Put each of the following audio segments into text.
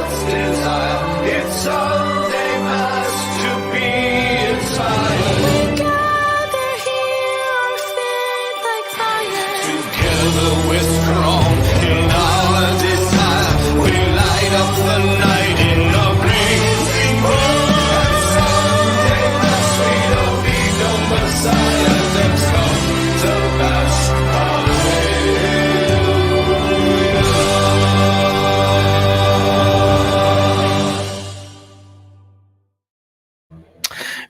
heart's desire. It's Sunday Mass to be inspired. We gather here, our faith like fire. Together we're strong in our desire. We light up the night in a blazing fire. And Sunday Mass, we don't need no Messiah. Let's come to bash.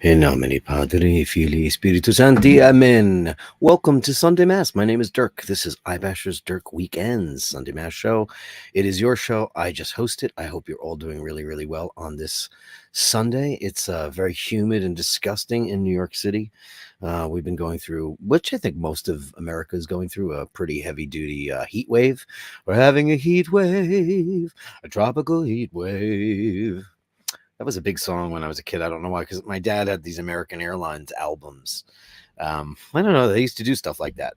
In nomine Patri, Filii, Spiritus Sancti, Amen. Welcome to Sunday Mass. My name is Dirk. This is iBasher's Dirk Weekends Sunday Mass show. It is your show. I just host it. I hope you're all doing really, really well on this Sunday. It's very humid and disgusting in New York City. We've been going through, which I think most of America is going through, a pretty heavy-duty heat wave. We're having a heat wave, a tropical heat wave. That was a big song when I was a kid. I don't know why, because my dad had these American Airlines albums. I don't know. They used to do stuff like that.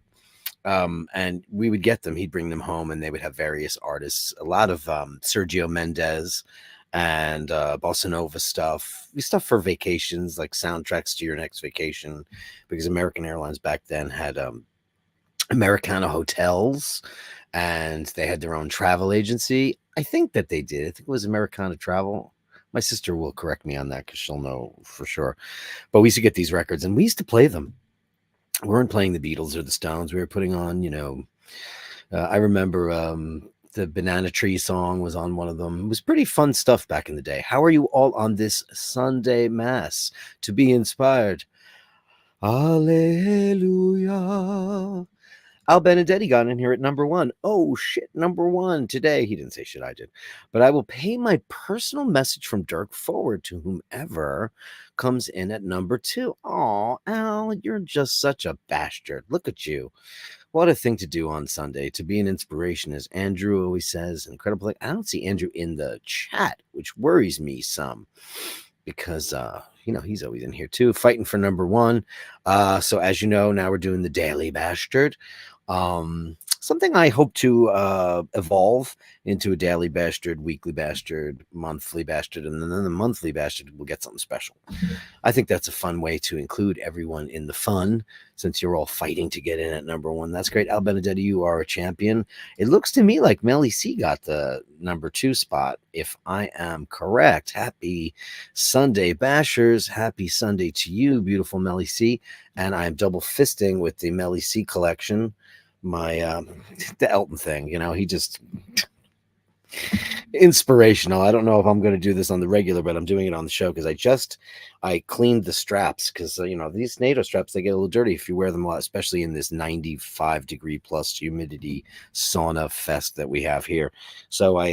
And we would get them. He'd bring them home, and they would have various artists. A lot of Sergio Mendes and bossa nova stuff. Stuff for vacations, like soundtracks to your next vacation, because American Airlines back then had Americana hotels, and they had their own travel agency. I think that they did. I think it was Americana Travel. My sister will correct me on that because she'll know for sure. But we used to get these records, and we used to play them. We weren't playing the Beatles or the Stones. We were putting on, I remember the Banana Tree song was on one of them. It was pretty fun stuff back in the day. How are you all on this Sunday Mass to be inspired? Alleluia. Al Benedetti got in here at number 1. Oh, shit, number 1 today. He didn't say shit, I did. But I will pay my personal message from Dirk forward to whomever comes in at number 2. Aw, Al, you're just such a bastard. Look at you. What a thing to do on Sunday, to be an inspiration, as Andrew always says. Incredible. I don't see Andrew in the chat, which worries me some, because he's always in here too, fighting for number 1. So as you know, now we're doing the Daily Bastard. Something I hope to evolve into a Daily Bastard, Weekly Bastard, Monthly Bastard, and then the Monthly Bastard will get something special. I think that's a fun way to include everyone in the fun, since you're all fighting to get in at number 1. That's great. Al Benedetti, you are a champion. It looks to me like Melly C got the number 2 spot, if I am correct. Happy Sunday, Bashers. Happy Sunday to you, beautiful Melly C. And I'm double fisting with the Melly C collection. My the Elton thing, he just inspirational. I don't know if I'm going to do this on the regular, but I'm doing it on the show because I cleaned the straps, because these NATO straps, they get a little dirty if you wear them a lot, especially in this 95 degree plus humidity sauna fest that we have here. So I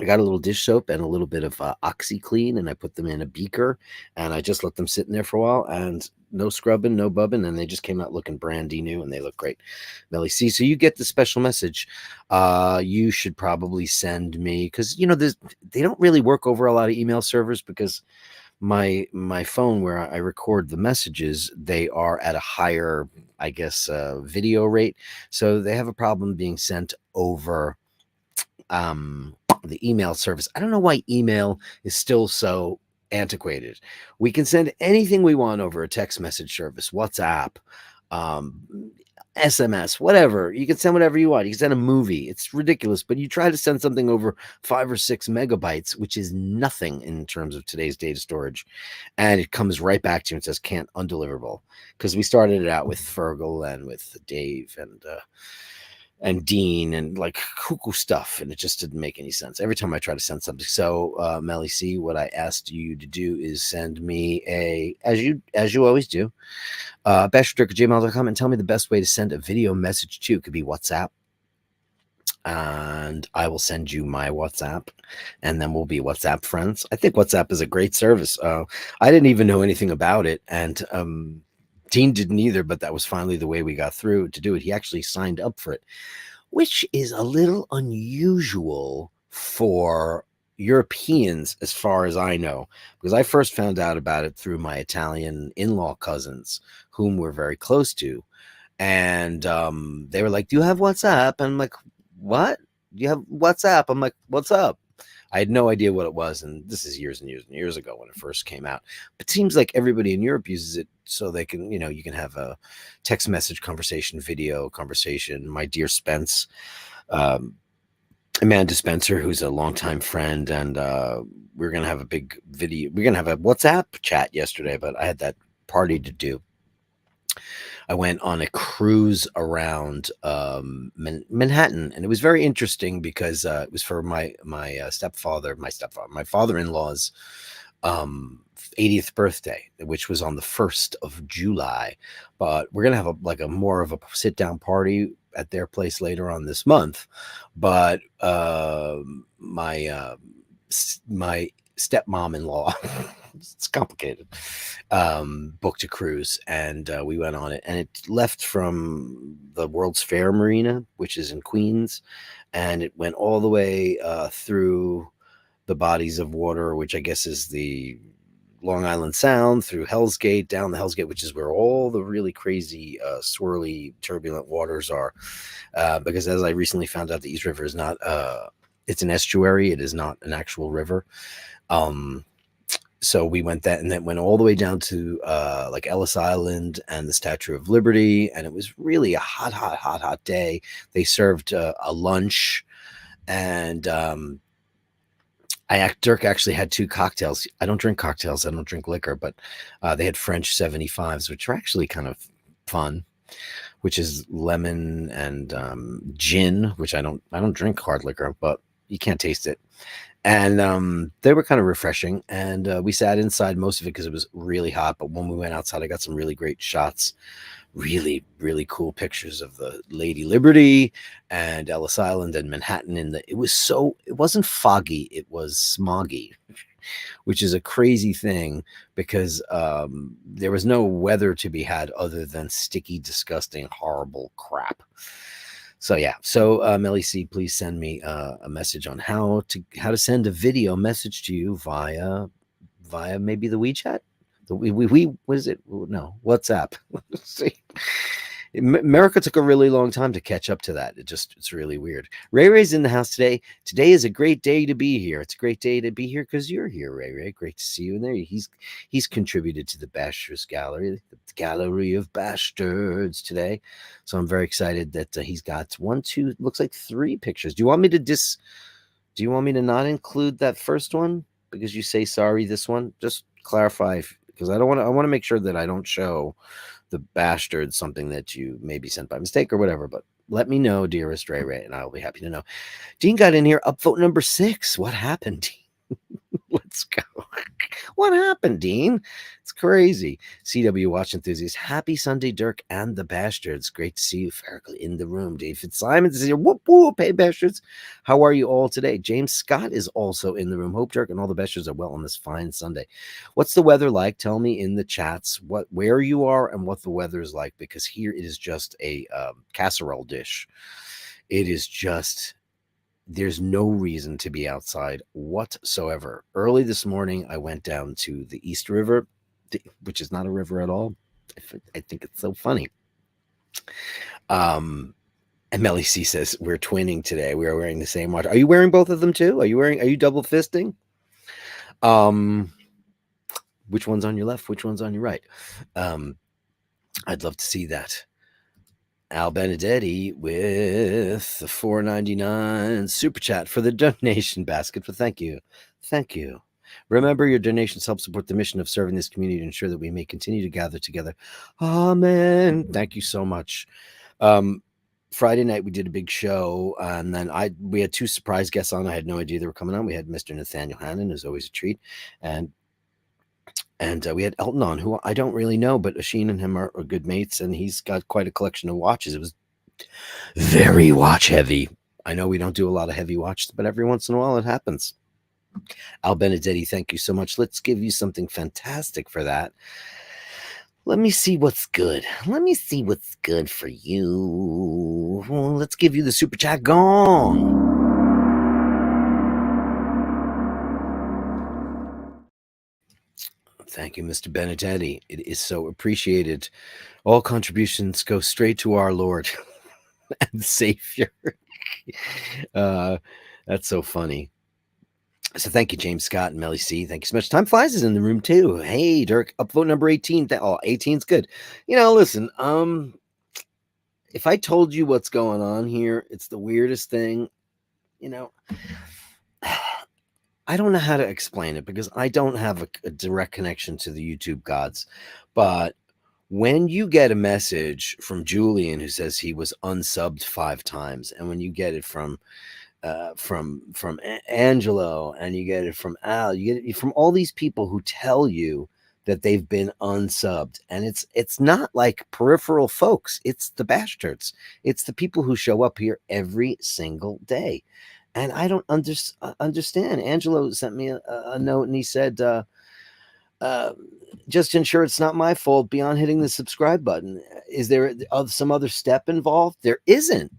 got a little dish soap and a little bit of OxyClean, and I put them in a beaker, and I just let them sit in there for a while, and no scrubbing, no bubbing, and they just came out looking brandy new, and they look great. Melly C, so you get the special message. You should probably send me, because they don't really work over a lot of email servers, because my phone where I record the messages, they are at a higher, I guess, video rate, so they have a problem being sent over the email service. I don't know why email is still so antiquated. We can send anything we want over a text message service, WhatsApp, SMS, whatever. You can send whatever you want. You can send a movie. It's ridiculous, but you try to send something over 5 or 6 megabytes, which is nothing in terms of today's data storage, and it comes right back to you and says can't, undeliverable. Because we started it out with Fergal and with Dave and Dean and like cuckoo stuff, and it just didn't make any sense every time I try to send something. So Melly C, what I asked you to do is send me as you always do, Basherdirk@gmail.com, and tell me the best way to send a video message to you. It could be WhatsApp, and I will send you my WhatsApp, and then we'll be WhatsApp friends. I think WhatsApp is a great service. I didn't even know anything about it, and Dean didn't either, but that was finally the way we got through to do it. He actually signed up for it, which is a little unusual for Europeans, as far as I know, because I first found out about it through my Italian in-law cousins, whom we're very close to. And they were like, do you have WhatsApp? And I'm like, what? Do you have WhatsApp? I'm like, what's up? I had no idea what it was, and this is years and years and years ago when it first came out. But it seems like everybody in Europe uses it so they can, you can have a text message conversation, video conversation. My dear Spence, um, Amanda Spencer, who's a longtime friend, and we're gonna have a big video. We're gonna have a WhatsApp chat yesterday, but I had that party to do. I went on a cruise around Manhattan, and it was very interesting because it was for my father-in-law's 80th birthday, which was on the 1st of July. But we're gonna have a more of a sit down party at their place later on this month. But my stepmom-in-law, it's complicated, booked a cruise, and we went on it, and it left from the World's Fair Marina, which is in Queens, and it went all the way through the bodies of water, which I guess is the Long Island Sound, through Hell's Gate, down the Hell's Gate, which is where all the really crazy, swirly, turbulent waters are. Because as I recently found out, the East River is not, it's an estuary. It is not an actual river. So we went that, and then went all the way down to like Ellis Island and the Statue of Liberty. And it was really a hot day. They served a lunch, and Dirk actually had 2 cocktails. I don't drink cocktails. I don't drink liquor, but they had French 75s, which are actually kind of fun, which is lemon and gin, which I don't drink hard liquor, but you can't taste it. And they were kind of refreshing. And we sat inside most of it because it was really hot. But when we went outside, I got some really great shots, really, really cool pictures of the Lady Liberty and Ellis Island and Manhattan. It wasn't foggy, it was smoggy, which is a crazy thing because there was no weather to be had other than sticky, disgusting, horrible crap. So yeah, Melly C, please send me a message on how to send a video message to you via maybe the WeChat. What is it? No, WhatsApp. See, America took a really long time to catch up to that. It's really weird. Ray Ray's in the house today. Today is a great day to be here. It's a great day to be here because you're here, Ray Ray. Great to see you in there. He's contributed to the Bastards Gallery, the Gallery of Bastards today. So I'm very excited that he's got 1, 2, looks like 3 pictures. Do you want me to not include that first one because you say sorry? This one, just clarify, because I want to make sure that I don't show the Bastards something that you maybe sent by mistake or whatever. But let me know, dearest Ray Ray, and I'll be happy to know. Dean got in here, upvote number 6. What happened, Dean? Let's go. What happened, Dean? It's crazy. CW Watch Enthusiast. Happy Sunday, Dirk and the Bastards. Great to see you, Farrell, in the room. Dave Fitzsimons is here. Whoop, whoop. Hey, Bastards. How are you all today? James Scott is also in the room. Hope Dirk and all the Bastards are well on this fine Sunday. What's the weather like? Tell me in the chats where you are and what the weather is like, because here it is just a casserole dish. It is just... There's no reason to be outside whatsoever. Early this morning, I went down to the East River, which is not a river at all. I think it's so funny. And Melly C says, we're twinning today. We are wearing the same watch. Are you wearing both of them too? Are you double fisting? Which one's on your left? Which one's on your right? I'd love to see that. Al Benedetti with the $4.99 super chat for the donation basket. But thank you. Remember, your donations help support the mission of serving this community to ensure that we may continue to gather together. Amen. Thank you so much. Friday night we did a big show, and then we had 2 surprise guests on. I had no idea they were coming on. We had Mr. Nathaniel Hannon, who's always a treat, and we had Elton on, who I don't really know, but Asheen and him are good mates, and he's got quite a collection of watches. It was very watch heavy. I know we don't do a lot of heavy watches, but every once in a while it happens. Al Benedetti, thank you so much. Let's give you something fantastic for that. Let me see what's good. Let me see what's good for you. Well, let's give you the super chat gong. Thank you, Mr. Benedetti. It is so appreciated. All contributions go straight to our Lord and Savior. That's so funny. So thank you, James Scott and Melly C. Thank you so much. Time Flies is in the room too. Hey, Dirk, upvote number 18. Oh, 18's good. Listen, if I told you what's going on here, it's the weirdest thing. I don't know how to explain it because I don't have a direct connection to the YouTube gods. But when you get a message from Julian who says he was unsubbed 5 times, and when you get it from Angelo, and you get it from Al, you get it from all these people who tell you that they've been unsubbed, and it's not like peripheral folks, it's the bastards, it's the people who show up here every single day, and I don't understand. Angelo sent me a note, and he said, uh, just ensure it's not my fault beyond hitting the subscribe button. Is there some other step involved? There isn't.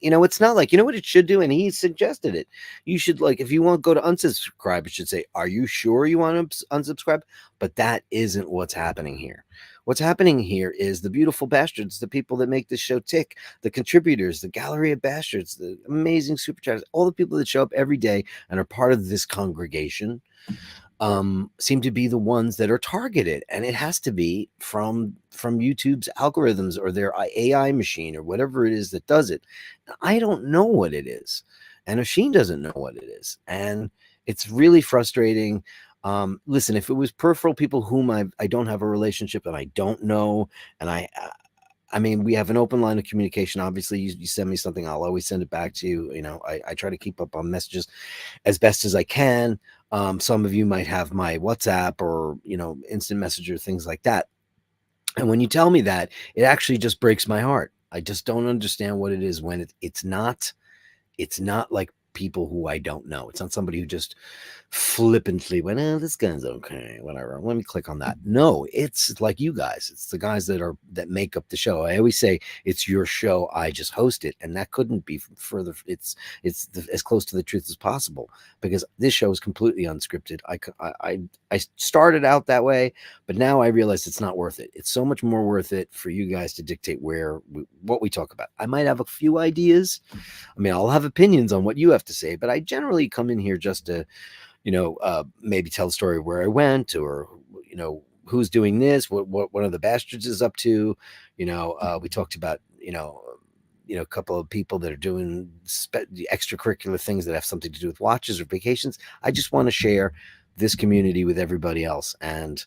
It's not like, what it should do, and he suggested it. You should, like, if you want to go to unsubscribe, it should say, are you sure you want to unsubscribe? But that isn't what's happening here. What's happening here is the beautiful bastards, the people that make this show tick, the contributors, the Gallery of Bastards, the amazing super chatters, all the people that show up every day and are part of this congregation, seem to be the ones that are targeted, and it has to be from YouTube's algorithms or their AI machine or whatever it is that does it. I don't know what it is, and Oshin doesn't know what it is, and it's really frustrating. Listen, if it was peripheral people whom I don't have a relationship and I don't know, and I mean, we have an open line of communication. Obviously, you send me something, I'll always send it back to you. I try to keep up on messages as best as I can. Some of you might have my WhatsApp or, instant messenger, things like that. And when you tell me that, it actually just breaks my heart. I just don't understand what it is when it's not like people who I don't know. It's not somebody who just flippantly went, this guy's okay, whatever, let me click on that. No, it's like you guys. It's the guys that make up the show. I always say it's your show, I just host it, and that couldn't be further. It's as close to the truth as possible, because this show is completely unscripted. I started out that way, but now I realize it's not worth it. It's so much more worth it for you guys to dictate what we talk about. I might have a few ideas. I mean, I'll have opinions on what you have to say, but I generally come in here just to, maybe tell a story where I went, or, who's doing this, what one of the bastards is up to. We talked about, a couple of people that are doing extracurricular things that have something to do with watches or vacations. I just want to share this community with everybody else. And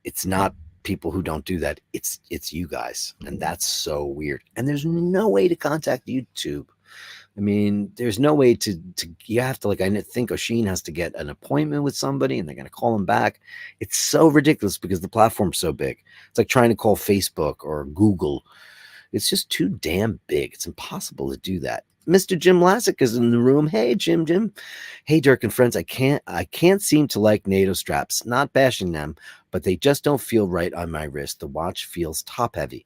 it's not people who don't do that. It's you guys. And that's so weird. And there's no way to contact YouTube. I mean, there's no way to you have to, I think Oshin has to get an appointment with somebody and they're going to call him back. It's so ridiculous because the platform's so big. It's like trying to call Facebook or Google. It's just too damn big. It's impossible to do that. Mr. Jim Lassick is in the room. Hey, Jim. Hey, Dirk and friends. I can't seem to like NATO straps. Not bashing them, but they just don't feel right on my wrist. The watch feels top heavy.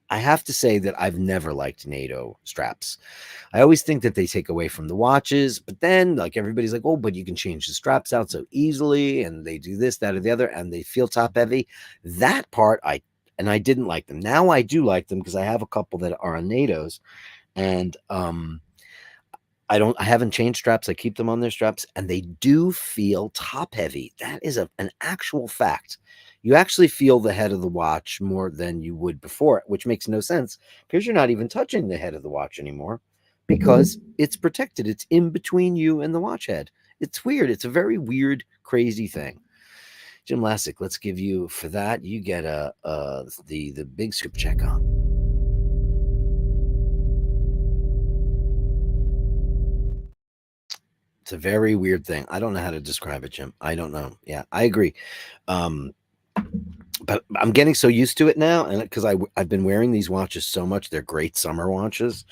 I have to say that I've never liked NATO straps. I always think that they take away from the watches, but then everybody's like, oh, but you can change the straps out so easily, and they do this, that, or the other, and they feel top heavy. That part I didn't like them. Now I do like them because I have a couple that are on NATOs, and I haven't changed straps. I keep them on their straps, and they do feel top heavy. That is an actual fact. You actually feel the head of the watch more than you would before, which makes no sense because you're not even touching the head of the watch anymore because it's protected. It's in between you and the watch head. It's weird. It's a very weird, crazy thing. Jim Lassick, let's give you, for that, you get the big super check on. It's a very weird thing. I don't know how to describe it, Jim. I don't know. Yeah, I agree. But I'm getting so used to it now, and because I've been wearing these watches so much, they're great summer watches.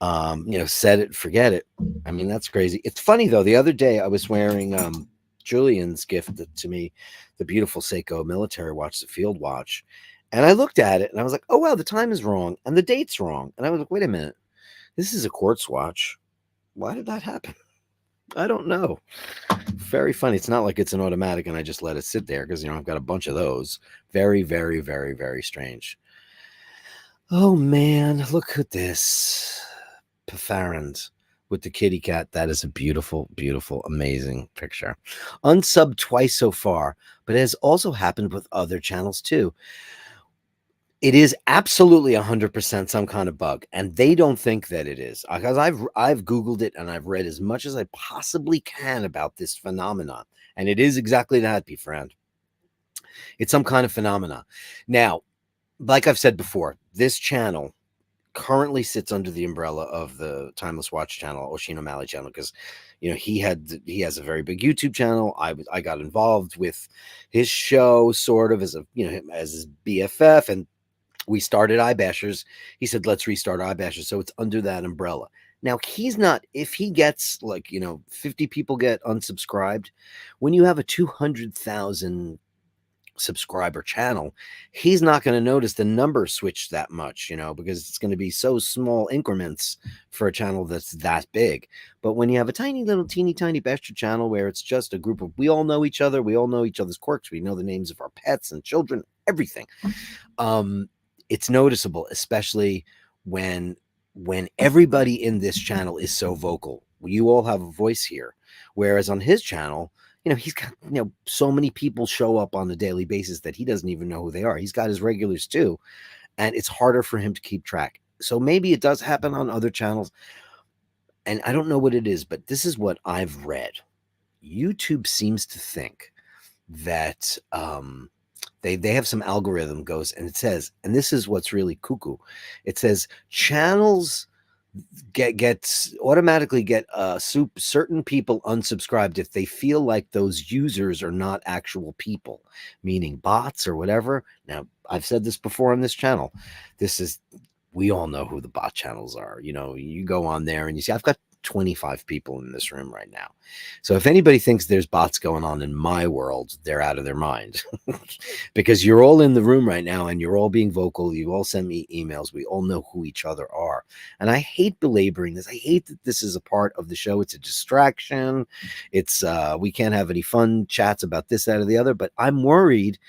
Set it, forget it. I mean, that's crazy. It's funny though. The other day I was wearing Julian's gift to me, the beautiful Seiko military watch, the field watch, and I looked at it and I was like, oh wow, the time is wrong and the date's wrong, and I was like, wait a minute, this is a quartz watch. Why did that happen? I don't know. Very funny. It's not like it's an automatic and I just let it sit there because, I've got a bunch of those. Very, very, very, very strange. Oh, man. Look at this. Paffarand with the kitty cat. That is a beautiful, beautiful, amazing picture. Unsubbed twice so far, but it has also happened with other channels too. It is absolutely 100% some kind of bug, and they don't think that it is, because I've Googled it and I've read as much as I possibly can about this phenomenon, and it is exactly that, my friend. It's some kind of phenomena. Now, like I've said before, this channel currently sits under the umbrella of the Timeless Watch channel, Oshin O'Malley channel, because he has a very big YouTube channel. I got involved with his show sort of as a as his BFF, and we started iBashers. He said, let's restart iBashers. So it's under that umbrella. Now, he's not, if he gets 50 people get unsubscribed, when you have a 200,000 subscriber channel, he's not going to notice the number switch that much, because it's going to be so small increments for a channel that's that big. But when you have a tiny little teeny tiny bastard channel where it's just a group of, we all know each other, we all know each other's quirks, we know the names of our pets and children, everything. It's noticeable, especially when everybody in this channel is so vocal. You all have a voice here, whereas on his channel, he's got so many people show up on a daily basis that he doesn't even know who they are. He's got his regulars too, and it's harder for him to keep track. So maybe it does happen on other channels, and I don't know what it is, but this is what I've read. YouTube seems to think that they have some algorithm goes, and it says, and this is what's really cuckoo, it says channels automatically get certain people unsubscribed if they feel like those users are not actual people, meaning bots or whatever. Now, I've said this before on this channel. We all know who the bot channels are. You go on there and you see, I've got 25 people in this room right now. So if anybody thinks there's bots going on in my world, they're out of their mind. Because you're all in the room right now and you're all being vocal. You all send me emails. We all know who each other are. And I hate belaboring this. I hate that this is a part of the show. It's a distraction. It's we can't have any fun chats about this, that, or the other. But I'm worried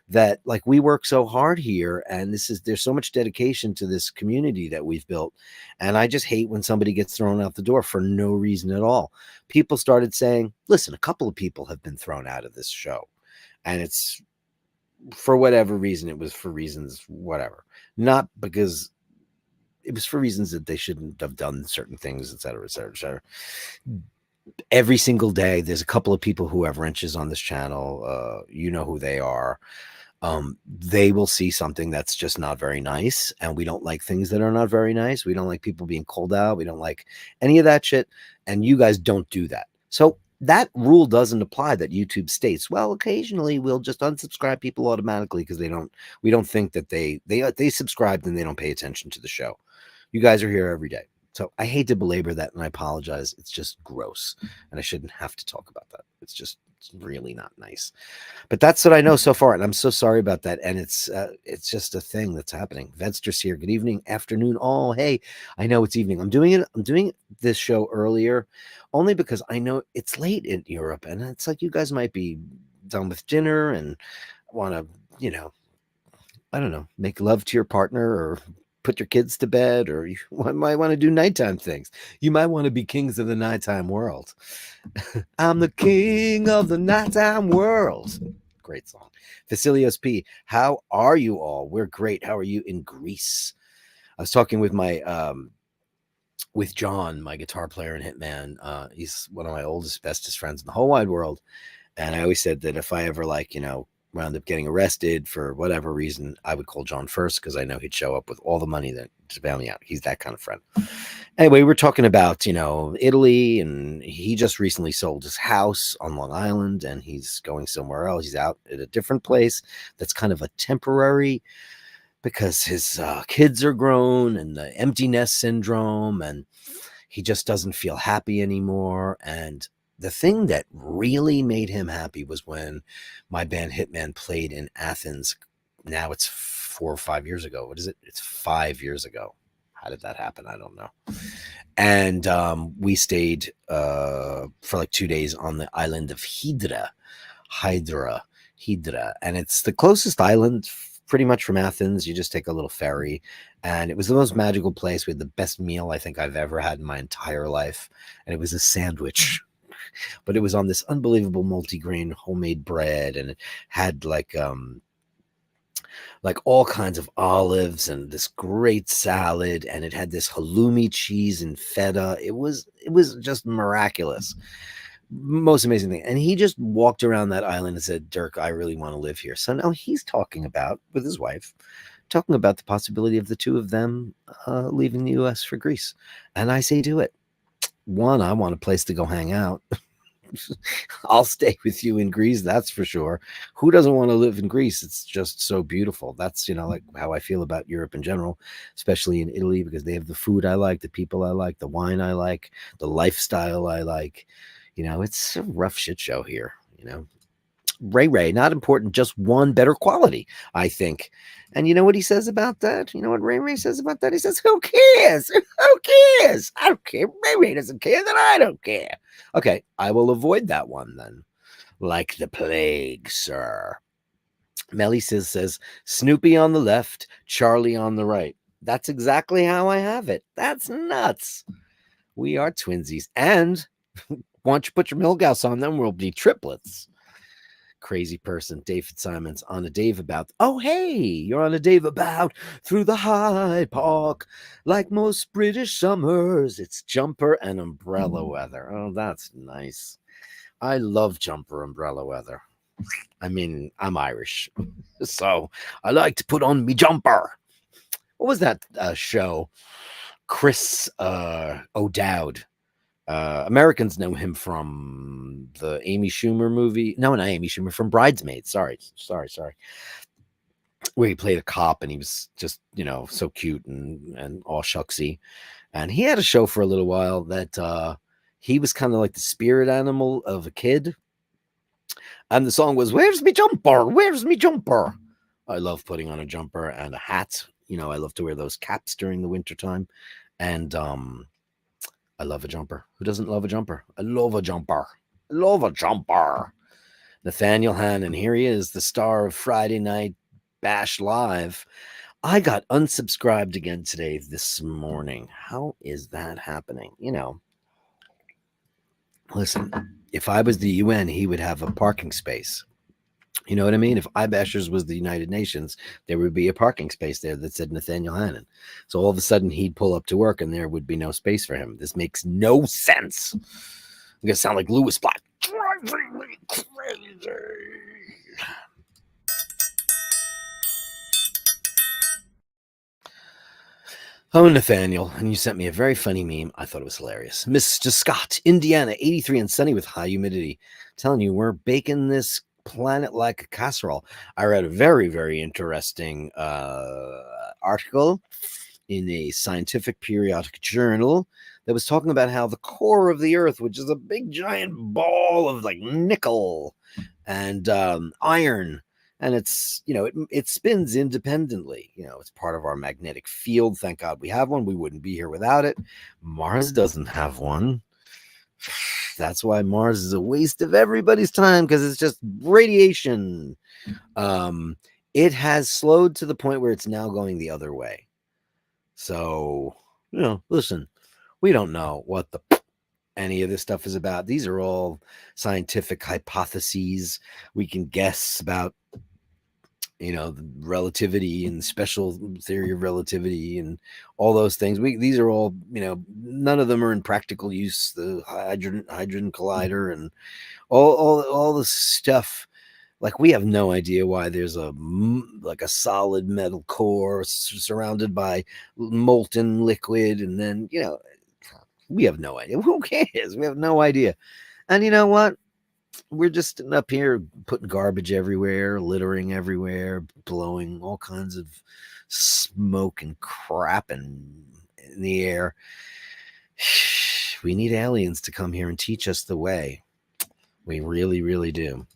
that we work so hard here, and there's so much dedication to this community that we've built. And I just hate when somebody gets thrown out the door for no reason at all. People started saying, listen, a couple of people have been thrown out of this show, and it's for whatever reason. It was for reasons, whatever, not because it was for reasons that they shouldn't have done certain things, et cetera, et cetera, et cetera. Every single day, there's a couple of people who have wrenches on this channel. You know who they are. They will see something that's just not very nice, and we don't like things that are not very nice. We don't like people being called out. We don't like any of that shit, and you guys don't do that. So that rule doesn't apply that YouTube states, well, occasionally we'll just unsubscribe people automatically because we don't think that they subscribed and they don't pay attention to the show. You guys are here every day. So I hate to belabor that, and I apologize. It's just gross, and I shouldn't have to talk about that. It's really not nice. But that's what I know so far, and I'm so sorry about that. And it's just a thing that's happening. Vedster's here. Good evening, afternoon. Oh, hey, I know it's evening. I'm doing this show earlier only because I know it's late in Europe, and it's like you guys might be done with dinner and want to, I don't know, make love to your partner or put your kids to bed, or you might want to do nighttime things. You might want to be kings of the nighttime world. I'm the king of the nighttime world. Great song. Facilios P, how are you all? We're great. How are you in Greece? I was talking with with John, my guitar player and hitman. He's one of my oldest, bestest friends in the whole wide world. And I always said that if I ever wound up getting arrested for whatever reason, I would call John first because I know he'd show up with all the money that to bail me out. He's that kind of friend. Anyway, we're talking about, Italy, and he just recently sold his house on Long Island, and he's going somewhere else. He's out at a different place that's kind of a temporary, because his kids are grown and the empty nest syndrome, and he just doesn't feel happy anymore. And the thing that really made him happy was when my band Hitman played in Athens. Now it's 4 or 5 years ago. What is it? It's 5 years ago. How did that happen? I don't know. And we stayed for 2 days on the island of Hydra. And it's the closest island pretty much from Athens. You just take a little ferry, and it was the most magical place. We had the best meal I think I've ever had in my entire life, and it was a sandwich. But it was on this unbelievable multigrain homemade bread, and it had like all kinds of olives and this great salad, and it had this halloumi cheese and feta. It was just miraculous. Most amazing thing. And he just walked around that island and said, Dirk, I really want to live here. So now he's talking about, with his wife, talking about the possibility of the two of them leaving the US for Greece. And I say, do it. One, I want a place to go hang out. I'll stay with you in Greece, that's for sure. Who doesn't want to live in Greece? It's just so beautiful. That's, like how I feel about Europe in general, especially in Italy, because they have the food I like, the people I like, the wine I like, the lifestyle I like. It's a rough shit show here. Ray, not important, just one better quality, I think. And you know what he says about that? You know what Ray says about that? He says, who cares? Who cares? I don't care. Ray doesn't care, then I don't care. Okay, I will avoid that one then. Like the plague, sir. Melly says, Snoopy on the left, Charlie on the right. That's exactly how I have it. That's nuts. We are twinsies. And why don't you put your Milgauss on them? We'll be triplets. Crazy person. David Simons on a Dave about. Oh, hey, you're on a Dave about through the Hyde Park. Like most British summers, it's jumper and umbrella weather. Oh, that's nice. I love jumper umbrella weather. I mean, I'm Irish, so I like to put on me jumper. What was that show? Chris O'Dowd. Americans know him from the Amy Schumer movie. No, not Amy Schumer, from Bridesmaids. Sorry. Where he played a cop and he was just, so cute and all shucksy. And he had a show for a little while that he was kind of like the spirit animal of a kid. And the song was, Where's me jumper? Where's me jumper? I love putting on a jumper and a hat. I love to wear those caps during the wintertime. And I love a jumper. Who doesn't love a jumper? I love a jumper. I love a jumper. Nathaniel Hannon, here he is, the star of Friday Night Bash Live. I got unsubscribed again today, this morning. How is that happening? Listen, if I was the UN, he would have a parking space. You know what I mean? If iBashers was the United Nations, there would be a parking space there that said Nathaniel Hannon. So all of a sudden he'd pull up to work and there would be no space for him. This makes no sense. I'm going to sound like Lewis Black. Driving me crazy. Oh, Nathaniel, and you sent me a very funny meme. I thought it was hilarious. Mr. Scott, Indiana, 83 and sunny with high humidity. Telling you, we're baking this planet like a casserole. I read a very, very interesting article in a scientific periodic journal that was talking about how the core of the Earth, which is a big giant ball of like nickel and iron, and it's, it spins independently. It's part of our magnetic field. Thank God we have one. We wouldn't be here without it. Mars doesn't have one. That's why Mars is a waste of everybody's time, because it's just radiation. It has slowed to the point where it's now going the other way. So, listen, we don't know what any of this stuff is about. These are all scientific hypotheses. We can guess about, the relativity and special theory of relativity and all those things. These are all, none of them are in practical use. The hydrogen collider and all the stuff. Like, we have no idea why there's a solid metal core surrounded by molten liquid, and then we have no idea. Who cares? We have no idea. And you know what? We're just sitting up here putting garbage everywhere, littering everywhere, blowing all kinds of smoke and crap in the air. We need aliens to come here and teach us the way. We really, really do.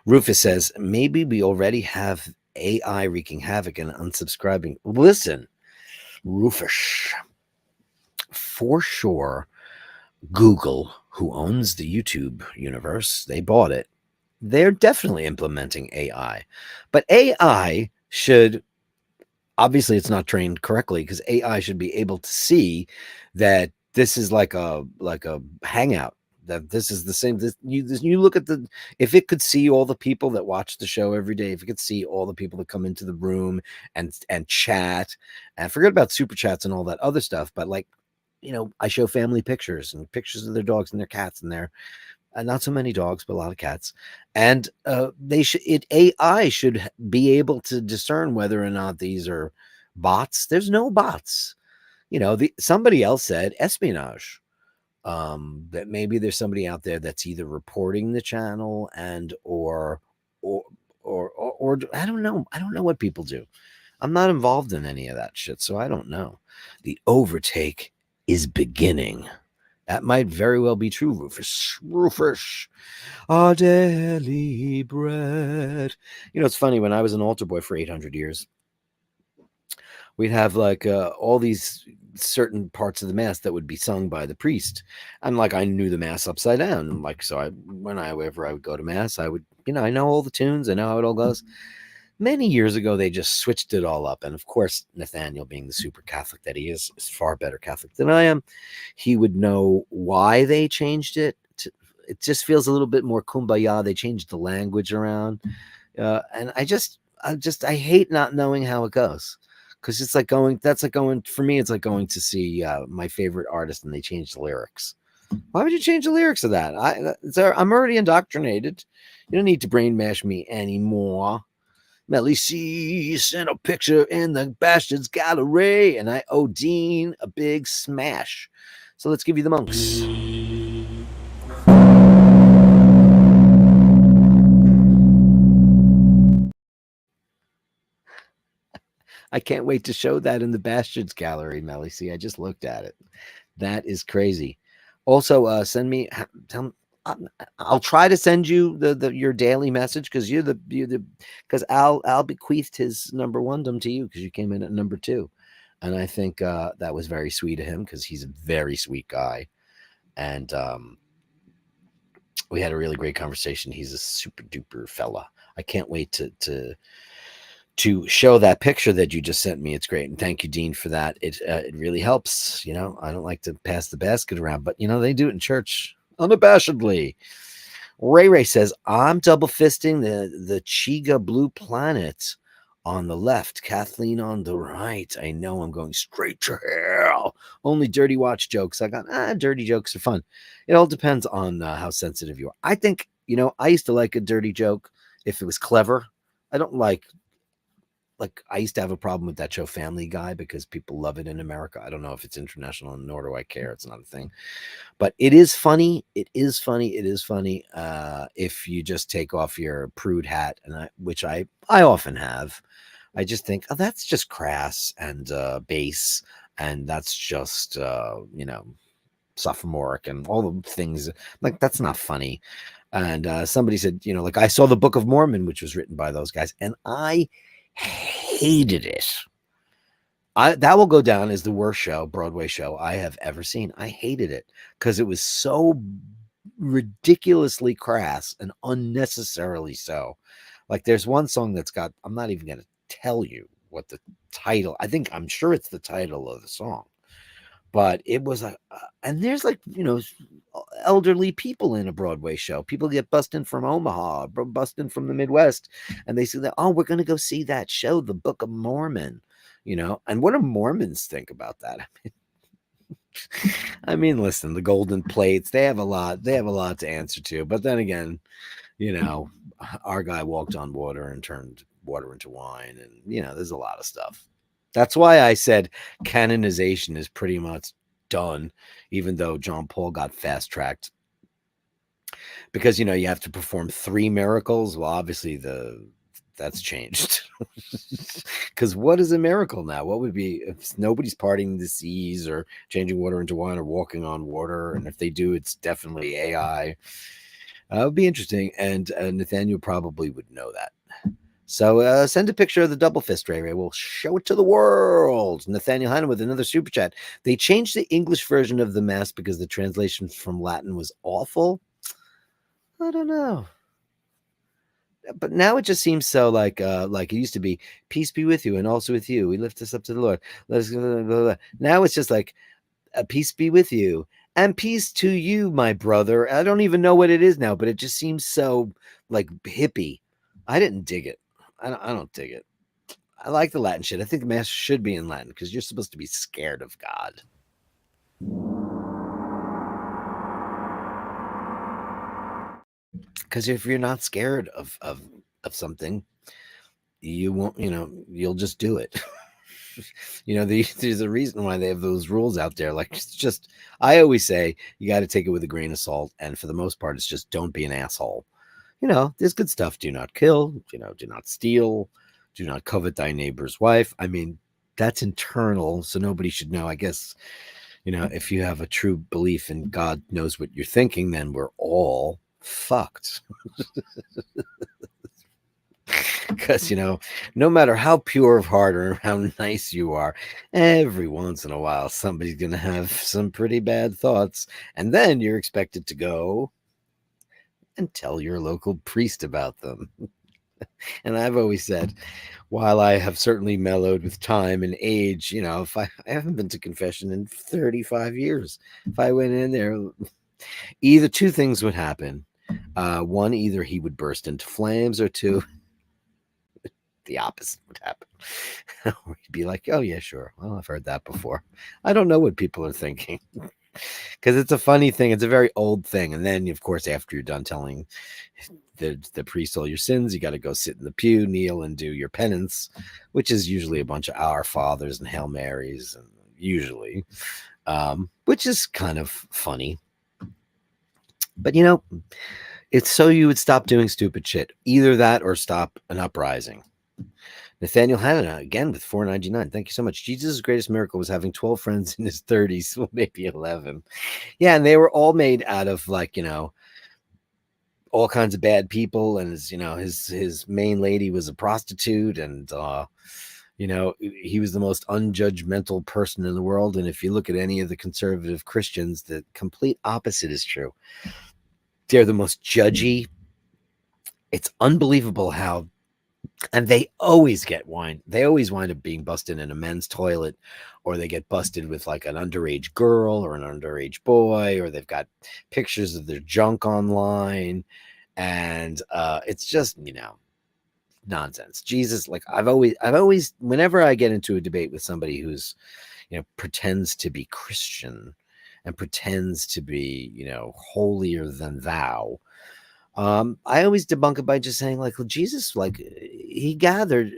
Rufus says, maybe we already have AI wreaking havoc and unsubscribing. Listen, Rufus, for sure, Google, who owns the YouTube universe, they bought it. They're definitely implementing AI. But AI should, obviously it's not trained correctly, because AI should be able to see that this is like a hangout, that this is the same. You look at the, if it could see all the people that watch the show every day, if it could see all the people that come into the room and chat, and forget about super chats and all that other stuff, but like, I show family pictures and pictures of their dogs and their cats and their, not so many dogs, but a lot of cats. And AI should be able to discern whether or not these are bots. There's no bots. Somebody else said espionage. That maybe there's somebody out there that's either reporting the channel and or or I don't know. I don't know what people do. I'm not involved in any of that shit, so I don't know. The overtake is beginning. That might very well be true, Rufus. Rufus, our daily bread. It's funny, when I was an altar boy for 800 years, we'd have like all these certain parts of the mass that would be sung by the priest. And like, I knew the mass upside down. And like, so whenever I would go to mass, I would, I know all the tunes, I know how it all goes. Many years ago, they just switched it all up. And of course, Nathaniel, being the super Catholic that he is far better Catholic than I am. He would know why they changed it. It just feels a little bit more kumbaya. They changed the language around. And I hate not knowing how it goes. Because it's like going, for me, it's like going to see my favorite artist and they change the lyrics. Why would you change the lyrics of that? I'm already indoctrinated. You don't need to brain mash me anymore. Melly C sent a picture in the Bastards Gallery, and I owe Dean a big smash. So let's give you the monks. I can't wait to show that in the Bastards Gallery, Melly C. I just looked at it. That is crazy. Also, send me. I'll try to send you your daily message, because because Al bequeathed his number one to you, because you came in at number 2, and I think that was very sweet of him, because he's a very sweet guy, and we had a really great conversation. He's a super duper fella. I can't wait to show that picture that you just sent me. It's great, and thank you, Dean, for that. It really helps. I don't like to pass the basket around, but they do it in church unabashedly. Ray says, I'm double fisting the Chiga Blue Planet on the left, Kathleen on the right. I know I'm going straight to hell. Only dirty watch jokes. I got dirty jokes are fun. It all depends on how sensitive you are. I think, I used to like a dirty joke if it was clever. I don't like I used to have a problem with that show Family Guy, because people love it in America. I don't know if it's international, nor do I care. It's not a thing. But it is funny. It is funny. It is funny if you just take off your prude hat, and which I often have. I just think, oh, that's just crass and base, and that's just sophomoric and all the things. Like, that's not funny. And somebody said, I saw the Book of Mormon, which was written by those guys, and I hated it. That will go down as the worst Broadway show I have ever seen. I hated it because it was so ridiculously crass and unnecessarily so. Like, there's one song that's got, I'm not even going to tell you what the title, I'm sure it's the title of the song, but it was and there's elderly people in a Broadway show. People get bussed in from Omaha, bussed in from the Midwest, and they say that, oh, we're going to go see that show, the Book of Mormon, and what do Mormons think about that? Listen, the golden plates, they have a lot to answer to, but then again, our guy walked on water and turned water into wine, and there's a lot of stuff. That's why I said canonization is pretty much done, even though John Paul got fast-tracked. Because, you have to perform 3 miracles. Well, obviously that's changed. Because what is a miracle now? What would be if nobody's parting the seas or changing water into wine or walking on water? And if they do, it's definitely AI. It would be interesting. And Nathaniel probably would know that. So send a picture of the double fist, Ray. We'll show it to the world. Nathaniel Hanna with another super chat. They changed the English version of the Mass because the translation from Latin was awful. I don't know. but now it just seems so like it used to be, peace be with you and also with you. We lift us up to the Lord. Let us, blah, blah, blah. Now it's just like, peace be with you and peace to you, my brother. I don't even know what it is now, but it just seems so like hippie. I didn't dig it. I don't dig it. I like the Latin shit. I think the mass should be in Latin because you're supposed to be scared of God. Because if you're not scared of something, you won't, you'll just do it. There's a reason why they have those rules out there. Like, it's just, I always say you got to take it with a grain of salt. And for the most part, it's just don't be an asshole. There's good stuff. Do not kill, do not steal, do not covet thy neighbor's wife. I mean, that's internal. So nobody should know, I guess. If you have a true belief in God knows what you're thinking, then we're all fucked. Because, no matter how pure of heart or how nice you are, every once in a while, somebody's going to have some pretty bad thoughts. And then you're expected to go and tell your local priest about them. And I've always said, while I have certainly mellowed with time and age, if I haven't been to confession in 35 years, if I went in there, either two things would happen. One, either he would burst into flames, or two, the opposite would happen. He'd be like, oh yeah, sure. Well, I've heard that before. I don't know what people are thinking. Because it's a funny thing. It's a very old thing. And then, of course, after you're done telling the priest all your sins, you got to go sit in the pew, kneel, and do your penance, which is usually a bunch of Our Fathers and Hail Marys, and usually, which is kind of funny. But, it's so you would stop doing stupid shit. Either that or stop an uprising. Nathaniel Hanna, again, with $4.99. Thank you so much. Jesus' greatest miracle was having 12 friends in his 30s, well, maybe 11. Yeah, and they were all made out of, like, all kinds of bad people. And his main lady was a prostitute, and he was the most unjudgmental person in the world. And if you look at any of the conservative Christians, the complete opposite is true. They're the most judgy. It's unbelievable how. And they always get wine. They always wind up being busted in a men's toilet, or they get busted with like an underage girl or an underage boy, or they've got pictures of their junk online. And it's just, nonsense. Jesus, like I've always, whenever I get into a debate with somebody who's, pretends to be Christian and pretends to be, holier than thou, I always debunk it by just saying, like, well, Jesus, like, he gathered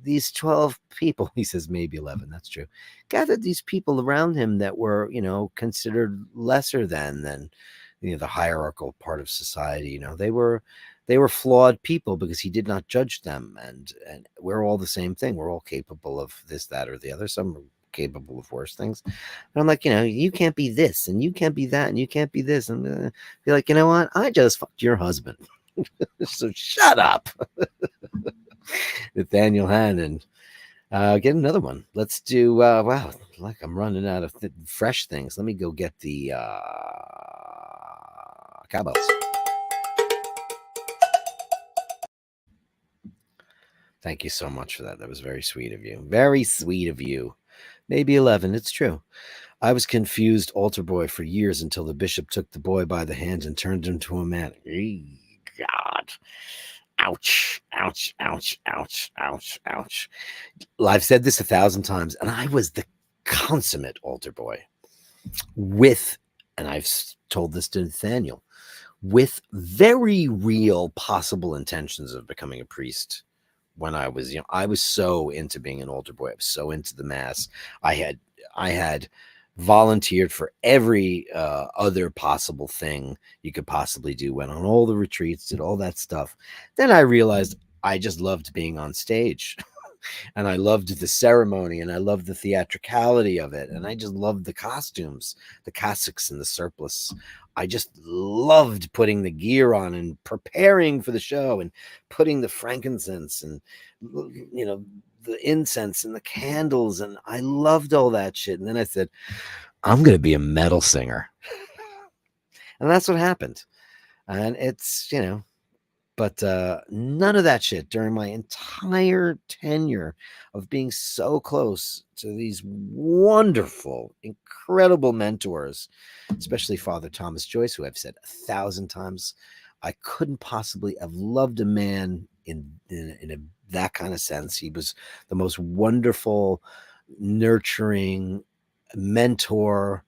these 12 people. He says maybe 11. That's true. Gathered these people around him that were, considered lesser than, the hierarchical part of society. They were flawed people because he did not judge them. And we're all the same thing. We're all capable of this, that, or the other. Some are capable of worse things. And I'm like, you can't be this, and you can't be that, and you can't be this. And be like, you know what? I just fucked your husband. So shut up. Nathaniel Hannon. Get another one. Let's do, wow, like I'm running out of fresh things. Let me go get the cowbells. Thank you so much for that. That was very sweet of you. Very sweet of you. Maybe 11. It's true. I was confused altar boy for years until the bishop took the boy by the hand and turned him to a man. God. Ouch. Ouch. Ouch. Ouch. Ouch. Ouch. I've said this 1,000 times, and I was the consummate altar boy and I've told this to Nathaniel, with very real possible intentions of becoming a priest. When I was, I was so into being an altar boy. I was so into the mass. I had volunteered for every other possible thing you could possibly do. Went on all the retreats, did all that stuff. Then I realized I just loved being on stage. And I loved the ceremony, and I loved the theatricality of it. And I just loved the costumes, the cassocks and the surplice. I just loved putting the gear on and preparing for the show and putting the frankincense and, the incense and the candles. And I loved all that shit. And then I said, I'm going to be a metal singer. And that's what happened. And it's, But none of that shit during my entire tenure of being so close to these wonderful, incredible mentors, especially Father Thomas Joyce, who I've said 1,000 times. I couldn't possibly have loved a man in that kind of sense. He was the most wonderful, nurturing mentor.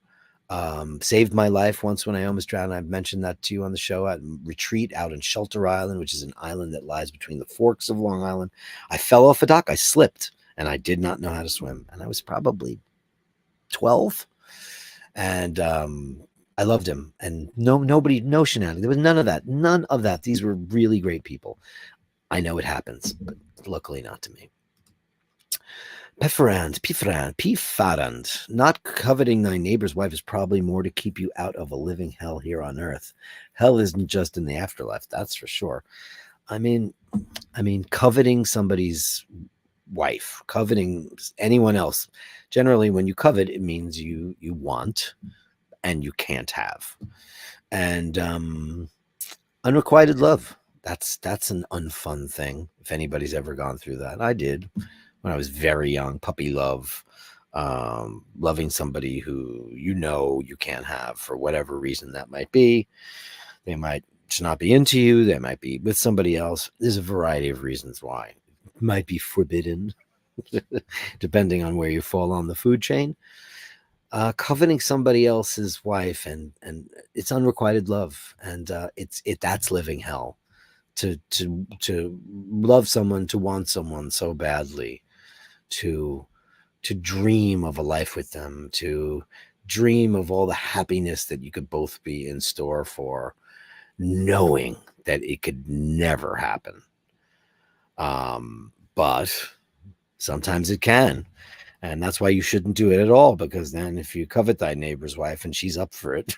Saved my life once when I almost drowned. I've mentioned that to you on the show at retreat out in Shelter Island, which is an island that lies between the forks of Long Island. I fell off a dock. I slipped and I did not know how to swim. And I was probably 12. And I loved him. And no shenanigans. There was none of that. None of that. These were really great people. I know it happens, but luckily not to me. Pifarand. Not coveting thy neighbor's wife is probably more to keep you out of a living hell here on earth. Hell isn't just in the afterlife, that's for sure. I mean, coveting somebody's wife, coveting anyone else. Generally, when you covet, it means you want and you can't have. And unrequited love. That's an unfun thing. If anybody's ever gone through that, I did. When I was very young, puppy love, loving somebody who you can't have for whatever reason that might be. They might just not be into you. They might be with somebody else. There's a variety of reasons why. It might be forbidden, depending on where you fall on the food chain. Coveting somebody else's wife and it's unrequited love, and that's living hell. To love someone, to want someone so badly. To dream of a life with them, to dream of all the happiness that you could both be in store for, knowing that it could never happen. But sometimes it can. And that's why you shouldn't do it at all, because then if you covet thy neighbor's wife and she's up for it.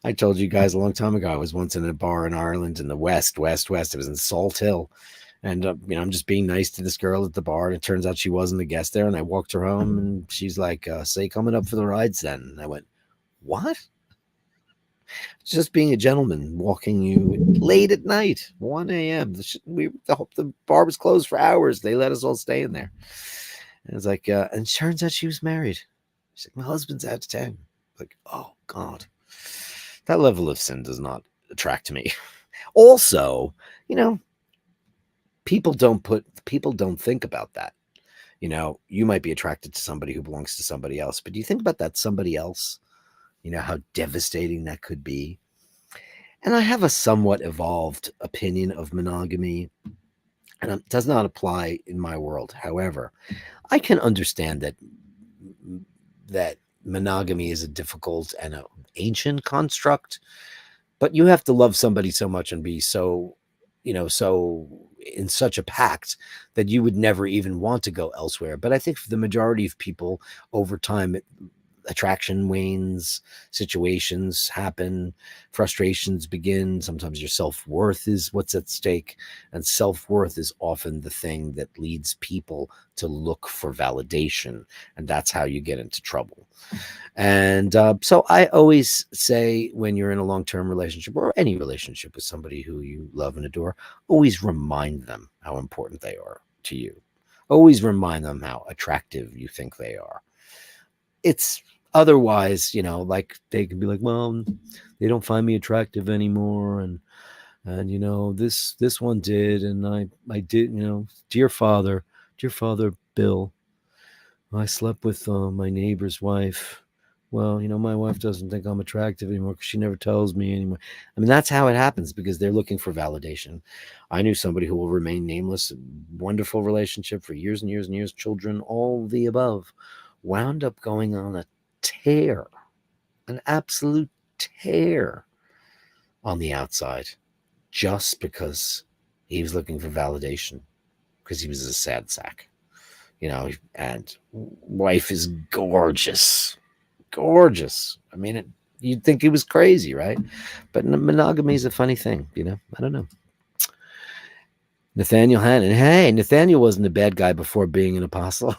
I told you guys a long time ago, I was once in a bar in Ireland in the west. It was in Salt Hill. And, I'm just being nice to this girl at the bar. And it turns out she wasn't a guest there. And I walked her home and she's like, say, coming up for the rides then. And I went, what? Just being a gentleman, walking you late at night, 1 a.m. The bar was closed for hours. They let us all stay in there. And it's like, and it turns out she was married. She's like, my husband's out of town. Like, oh, God. That level of sin does not attract me. Also, people don't think about that. You might be attracted to somebody who belongs to somebody else, but do you think about that somebody else? How devastating that could be. And I have a somewhat evolved opinion of monogamy, and it does not apply in my world. However, I can understand that monogamy is a difficult and an ancient construct, but you have to love somebody so much and be so in such a pact that you would never even want to go elsewhere. But I think for the majority of people over time, attraction wanes, situations happen, frustrations begin. Sometimes your self-worth is what's at stake, and self-worth is often the thing that leads people to look for validation, and that's how you get into trouble. And so I always say, when you're in a long-term relationship or any relationship with somebody who you love and adore, always remind them how important they are to you. Always remind them how attractive you think they are. It's otherwise, like they can be like, well, they don't find me attractive anymore. And this one did. And I did, dear father Bill, I slept with my neighbor's wife. Well, my wife doesn't think I'm attractive anymore because she never tells me anymore. I mean, that's how it happens, because they're looking for validation. I knew somebody who will remain nameless, wonderful relationship for years and years and years, children, all the above, wound up going on a tear, an absolute tear on the outside, just because he was looking for validation, because he was a sad sack, and wife is gorgeous. I mean, you'd think he was crazy, right? But monogamy is a funny thing, I don't know. Nathaniel Hannon. Hey, Nathaniel wasn't a bad guy before being an apostle.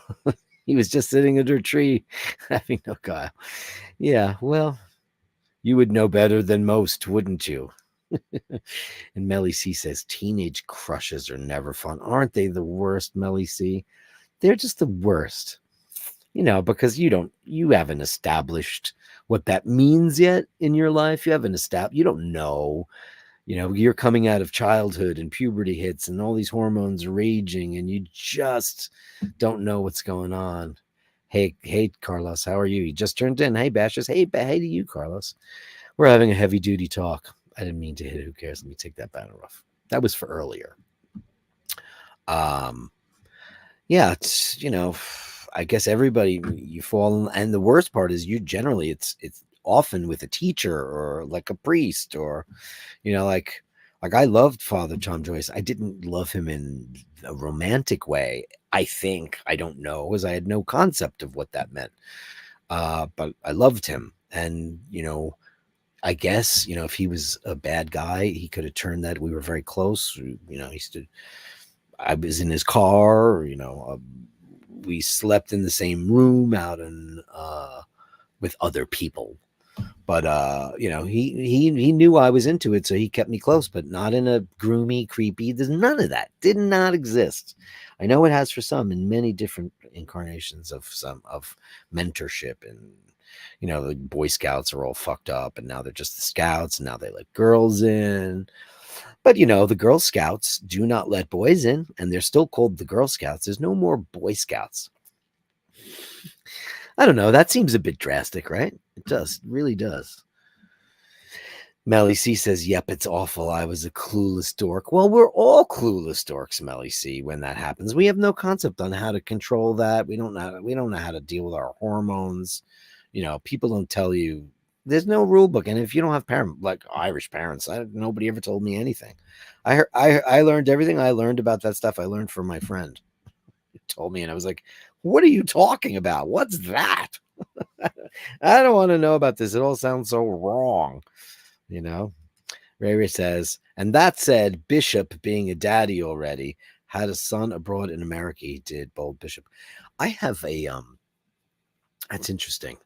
He was just sitting under a tree having no guile. Yeah, well, you would know better than most, wouldn't you? And Melly C says teenage crushes are never fun. Aren't they the worst, Melly C? They're just the worst. Because you haven't established what that means yet in your life. You don't know. You're coming out of childhood and puberty hits and all these hormones raging and you just don't know what's going on. Hey, Carlos, how are you? You just turned in. Hey, Bashers. Hey to you, Carlos. We're having a heavy duty talk. I didn't mean to hit it. Who cares? Let me take that banner off. That was for earlier. Yeah, it's I guess everybody you fall, and the worst part is it's often with a teacher or like a priest or like I loved Father Tom Joyce. I didn't love him in a romantic way. I don't know, because I had no concept of what that meant. But I loved him, and I guess if he was a bad guy, he could have turned that. We were very close. I was in his car. We slept in the same room out in with other people. But he knew I was into it, so he kept me close, but not in a groomy, creepy. There's none of that. Did not exist. I know it has for some in many different incarnations of mentorship, and the Boy Scouts are all fucked up, and now they're just the Scouts, and now they let girls in. But the Girl Scouts do not let boys in, and they're still called the Girl Scouts. There's no more Boy Scouts. I don't know. That seems a bit drastic, right? It does. It really does. Melly C says, yep, it's awful. I was a clueless dork. Well, we're all clueless dorks, Melly C, when that happens. We have no concept on how to control that. We don't know how to deal with our hormones. People don't tell you. There's no rule book. And if you don't have parents, like Irish parents, nobody ever told me anything. I learned everything I learned about that stuff. I learned from my friend. He told me, and I was like, what are you talking about? What's that? I don't want to know about this. It all sounds so wrong. Ray says, and that said, Bishop, being a daddy already, had a son abroad in America. He did, bold Bishop. I have a that's interesting.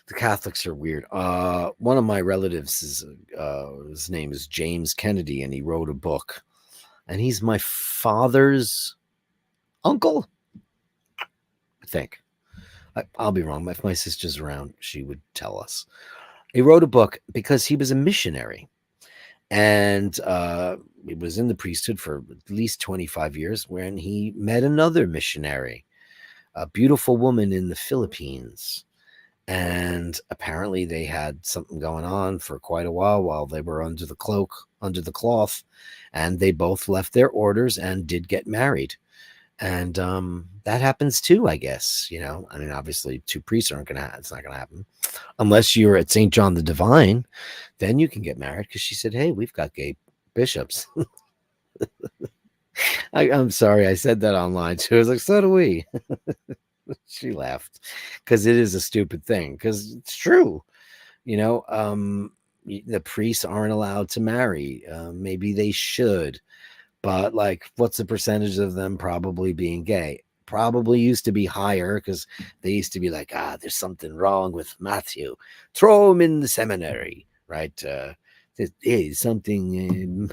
The Catholics are weird. One of my relatives is his name is James Kennedy, and he wrote a book, and he's my father's uncle, I think. I'll be wrong. If my sister's around, she would tell us. He wrote a book because he was a missionary, and he was in the priesthood for at least 25 years when he met another missionary, a beautiful woman in the Philippines. And apparently they had something going on for quite a while they were under the cloth, and they both left their orders and did get married. And that happens too, I guess. Obviously two priests it's not gonna happen unless you're at St. John the Divine. Then you can get married, because she said, hey, we've got gay bishops. I'm sorry, I said that online too. I was like, so do we. She laughed, because it is a stupid thing, because it's true. The priests aren't allowed to marry. Maybe they should, but what's the percentage of them probably being gay? Probably used to be higher, because they used to be like, there's something wrong with Matthew, throw him in the seminary, right? Hey, something,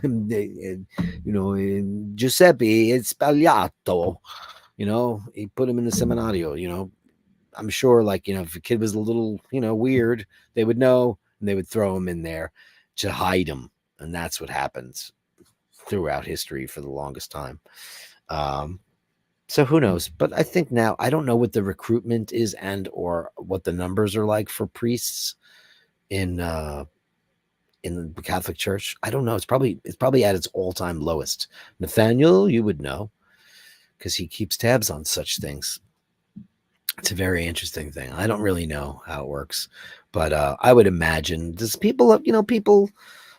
Giuseppe è sbagliato. He put him in the seminario. I'm sure, if a kid was a little, weird, they would know, and they would throw him in there to hide him. And that's what happens throughout history for the longest time. So who knows? But I think now, I don't know what the recruitment is or what the numbers are like for priests in the Catholic Church. I don't know. It's probably at its all-time lowest. Nathaniel, you would know, because he keeps tabs on such things. It's a very interesting thing. I don't really know how it works, but I would imagine people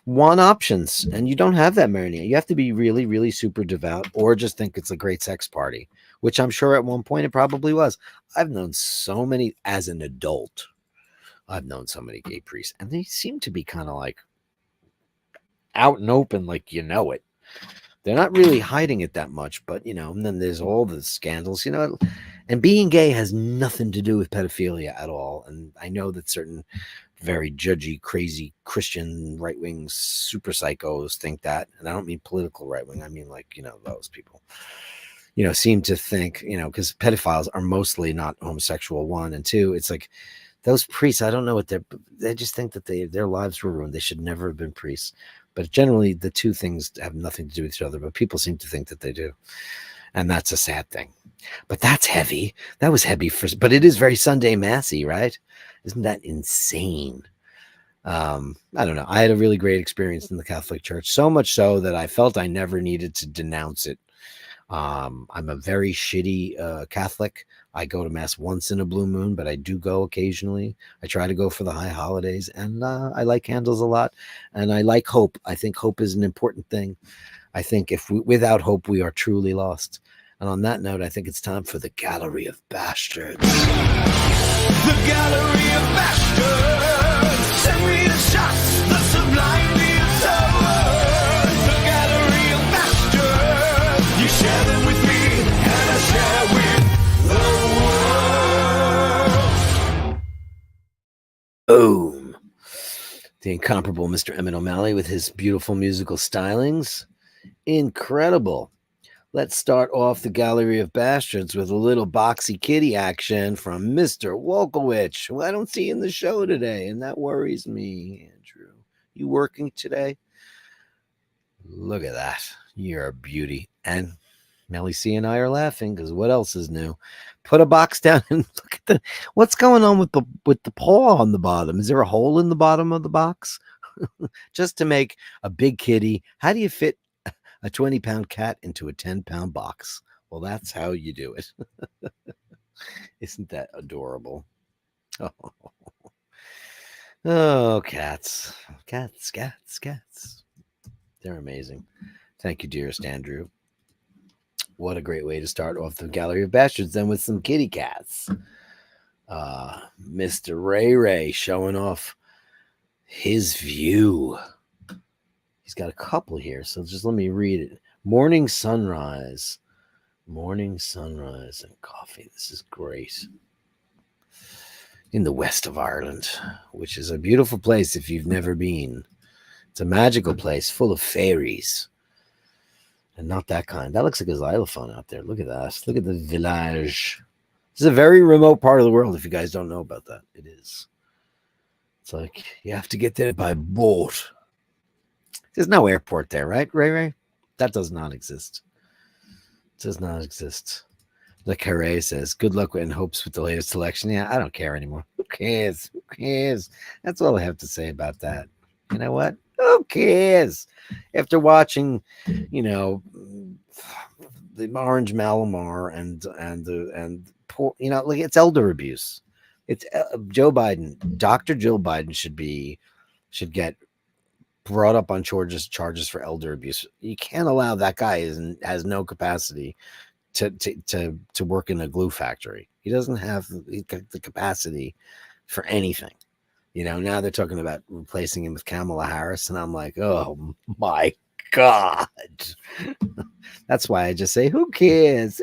want options, and you don't have that many. You have to be really, really super devout, or just think it's a great sex party, which I'm sure at one point it probably was. I've known so many as an adult. I've known so many gay priests, and they seem to be kind of out and open, it. They're not really hiding it that much, but and then there's all the scandals, and being gay has nothing to do with pedophilia at all. And I know that certain very judgy, crazy Christian right-wing super psychos think that. And I don't mean political right-wing. I mean like, those people, seem to think, because pedophiles are mostly not homosexual, one, and two, it's like those priests, I don't know what they just think that their lives were ruined. They should never have been priests. But generally the two things have nothing to do with each other, but people seem to think that they do. And that's a sad thing. But that's heavy. That was heavy but it is very Sunday Massy, right? Isn't that insane? I don't know. I had a really great experience in the Catholic Church, so much so that I felt I never needed to denounce it. I'm a very shitty Catholic. I go to Mass once in a blue moon, but I do go occasionally. I try to go for the high holidays, and I like candles a lot, and I like hope. I think hope is an important thing. I think without hope, we are truly lost. And on that note, I think it's time for the Gallery of Bastards. The Gallery of Bashtards. Send me the shots, the sublime, the absurd. The Gallery of Bashtards. You share them with me, and I share with the world. Boom. The incomparable Mr. Emmett O'Malley with his beautiful musical stylings. Incredible. Let's start off the Gallery of Bastards with a little boxy kitty action from Mr. Wolkowicz, who I don't see in the show today, and that worries me, Andrew. You working today? Look at that. You're a beauty. And Melly C and I are laughing because what else is new? Put a box down and look at what's going on with the paw on the bottom. Is there a hole in the bottom of the box? Just to make a big kitty. How do you fit a 20-pound cat into a 10-pound box? Well, that's how you do it. Isn't that adorable? Oh, cats. Cats. They're amazing. Thank you, dearest Andrew. What a great way to start off the Gallery of Bastards then with some kitty cats. Mr. Ray showing off his view. He's got a couple here, so just let me read it. Morning sunrise and coffee. This is great. In the west of Ireland, which is a beautiful place if you've never been. It's a magical place full of fairies. And not that kind. That looks like a xylophone out there. Look at that. Look at the village. This is a very remote part of the world if you guys don't know about that. It is. It's like you have to get there by boat. There's no airport there, right, Ray? That does not exist. It does not exist. Le Carré says, good luck and hopes with the latest selection. Yeah, I don't care anymore. Who cares? That's all I have to say about that. You know what? Who cares? After watching, the Orange Malamar and poor, like it's elder abuse. It's Joe Biden. Dr. Jill Biden should get brought up on charges for elder abuse. You can't allow that guy has no capacity to work in a glue factory. He doesn't have the capacity for anything. Now they're talking about replacing him with Kamala Harris, and I'm like, oh my God. That's why I just say, who cares?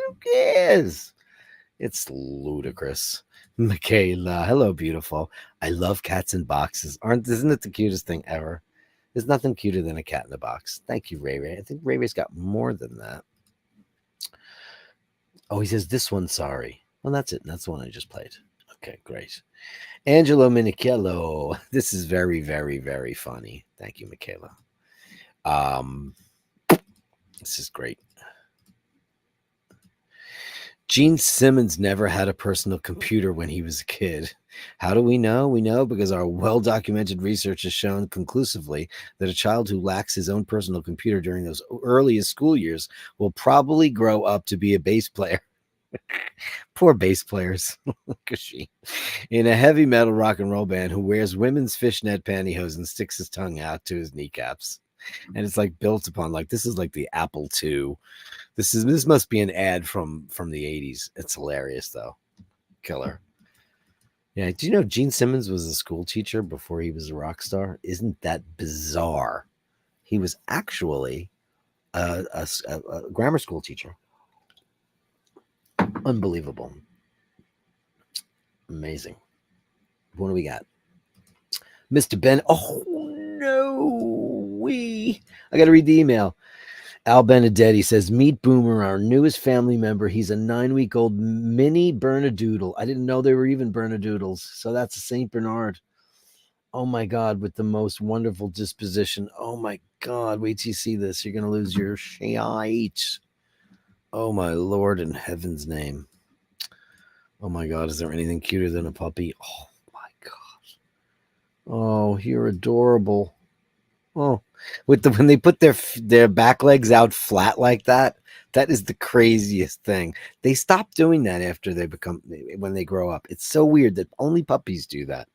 It's ludicrous. Michaela, hello, beautiful. I love cats in boxes. Isn't it the cutest thing ever? There's nothing cuter than a cat in a box. Thank you, Ray. I think Ray's got more than that. Oh, he says this one, sorry. Well, that's it. That's the one I just played. Okay, great. Angelo Minichello. This is very, very, very funny. Thank you, Michaela. This is great. Gene Simmons never had a personal computer when he was a kid. How do we know? We know because our well-documented research has shown conclusively that a child who lacks his own personal computer during those earliest school years will probably grow up to be a bass player. Poor bass players. In a heavy metal rock and roll band who wears women's fishnet pantyhose and sticks his tongue out to his kneecaps. And it's like built upon this is like the Apple II. This must be an ad from the 80s. It's hilarious though. Killer. Yeah, do you know Gene Simmons was a school teacher before he was a rock star? Isn't that bizarre? He was actually a grammar school teacher. Unbelievable. Amazing. What do we got? Mr. Ben. Oh no, I got to read the email. Al Benedetti says, "Meet Boomer, our newest family member. He's a 9-week-old mini Bernedoodle. I didn't know they were even Bernedoodles. So that's a Saint Bernard. Oh my God, with the most wonderful disposition. Oh my God, wait till you see this. You're gonna lose your shite. Oh my Lord, in heaven's name. Oh my God, is there anything cuter than a puppy? Oh my God. Oh, you're adorable. Oh, when they put their back legs out flat like that, that is the craziest thing. They stop doing that after when they grow up. It's so weird that only puppies do that.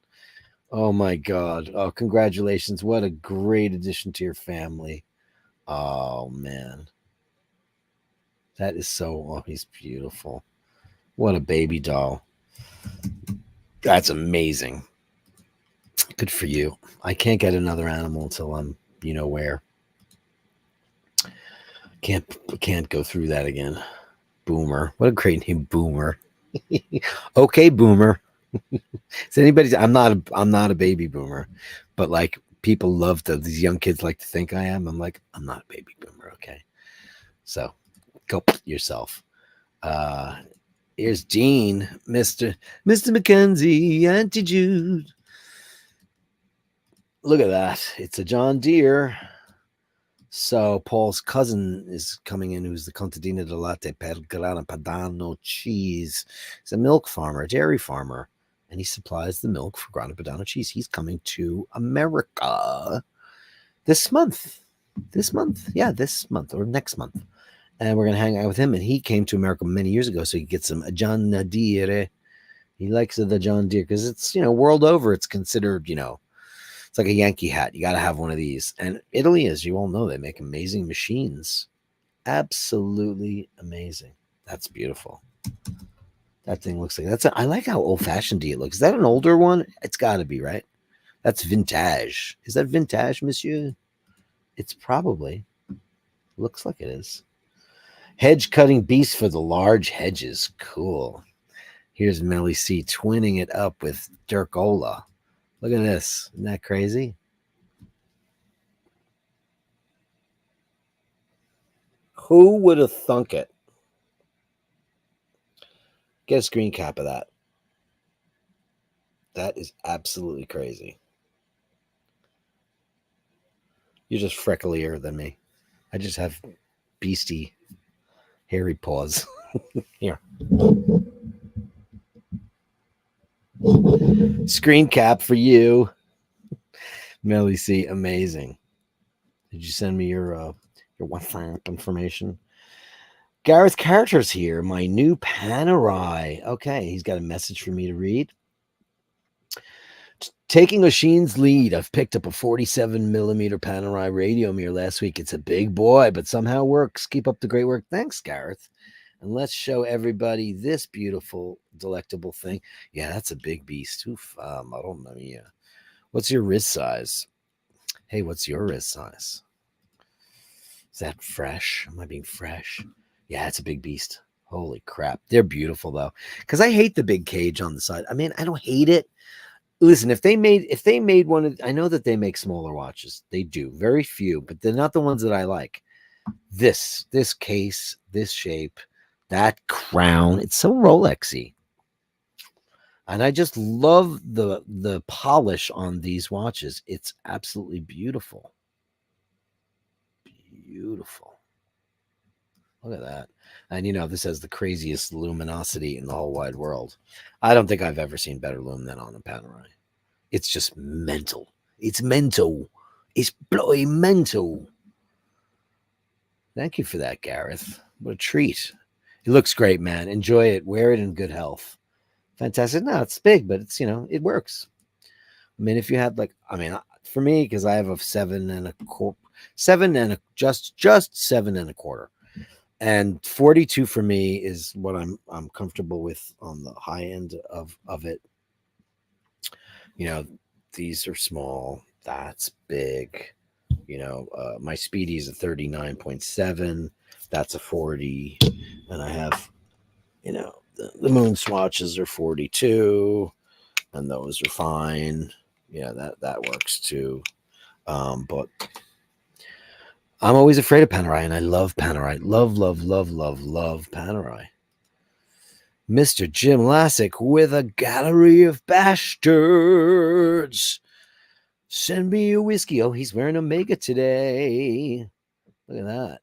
Oh my God. Oh, congratulations. What a great addition to your family. Oh man. That is he's beautiful. What a baby doll. That's amazing. Good for you. I can't get another animal until I'm, where. Can't go through that again. Boomer. What a great name, Boomer. Okay, Boomer. Is anybody? I'm not a baby boomer, but like people love these young kids like to think I am. I'm like, I'm not a baby boomer. Okay, so go yourself. Here's Gene, Mr. McKenzie, Auntie Jude. Look at that. It's a John Deere. So Paul's cousin is coming in, who's the contadina de latte per grana padano cheese. He's a milk farmer, a dairy farmer, and he supplies the milk for grana padano cheese. He's coming to America this month. This month or next month. And we're going to hang out with him. And he came to America many years ago, so he gets some John Deere. He likes the John Deere because it's, world over, it's considered, it's like a Yankee hat. You got to have one of these. And Italy, as you all know, they make amazing machines. Absolutely amazing. That's beautiful. That thing looks like I like how old-fashioned it looks. Is that an older one? It's got to be, right? That's vintage. Is that vintage, monsieur? It's probably. Looks like it is. Hedge cutting beast for the large hedges. Cool. Here's Melly C twinning it up with Dirk Ola. Look at this. Isn't that crazy? Who would have thunk it? Get a screen cap of that. That is absolutely crazy. You're just frecklier than me. I just have beastie, hairy paws. Here. Screen cap for you. Melly C, amazing. Did you send me your WhatsApp information? Gareth Carter's here, my new Panerai. Okay, he's got a message for me to read. Taking Oshin's lead, I've picked up a 47mm Panerai radio mirror last week. It's a big boy, but somehow works. Keep up the great work. Thanks, Gareth. And let's show everybody this beautiful, delectable thing. Yeah, that's a big beast. Oof, I don't know. Yeah. What's your wrist size? Hey, what's your wrist size? Is that fresh? Am I being fresh? Yeah, it's a big beast. Holy crap. They're beautiful, though. Because I hate the big cage on the side. I mean, I don't hate it. Listen, if they made one of, I know that they make smaller watches. They do. Very few, but they're not the ones that I like. This case, this shape, that crown, it's so Rolexy. And I just love the polish on these watches. It's absolutely beautiful. Beautiful. Look at that. And this has the craziest luminosity in the whole wide world. I don't think I've ever seen better lume than on a Panerai. It's just mental. It's mental. It's bloody mental. Thank you for that, Gareth. What a treat. It looks great, man. Enjoy it. Wear it in good health. Fantastic. No, it's big, but it's, it works. I mean, if you had for me, because I have a 7 1/4, just 7 1/4. And 42 for me is what I'm comfortable with on the high end of it. These are small. That's big. My Speedy is a 39.7. That's a 40. And I have, the moon swatches are 42. And those are fine. that works too. But I'm always afraid of Panerai, and I love Panerai. Love Panerai. Mr. Jim Lassick with a Gallery of Bastards. Send me a whiskey. Oh, he's wearing Omega today. Look at that.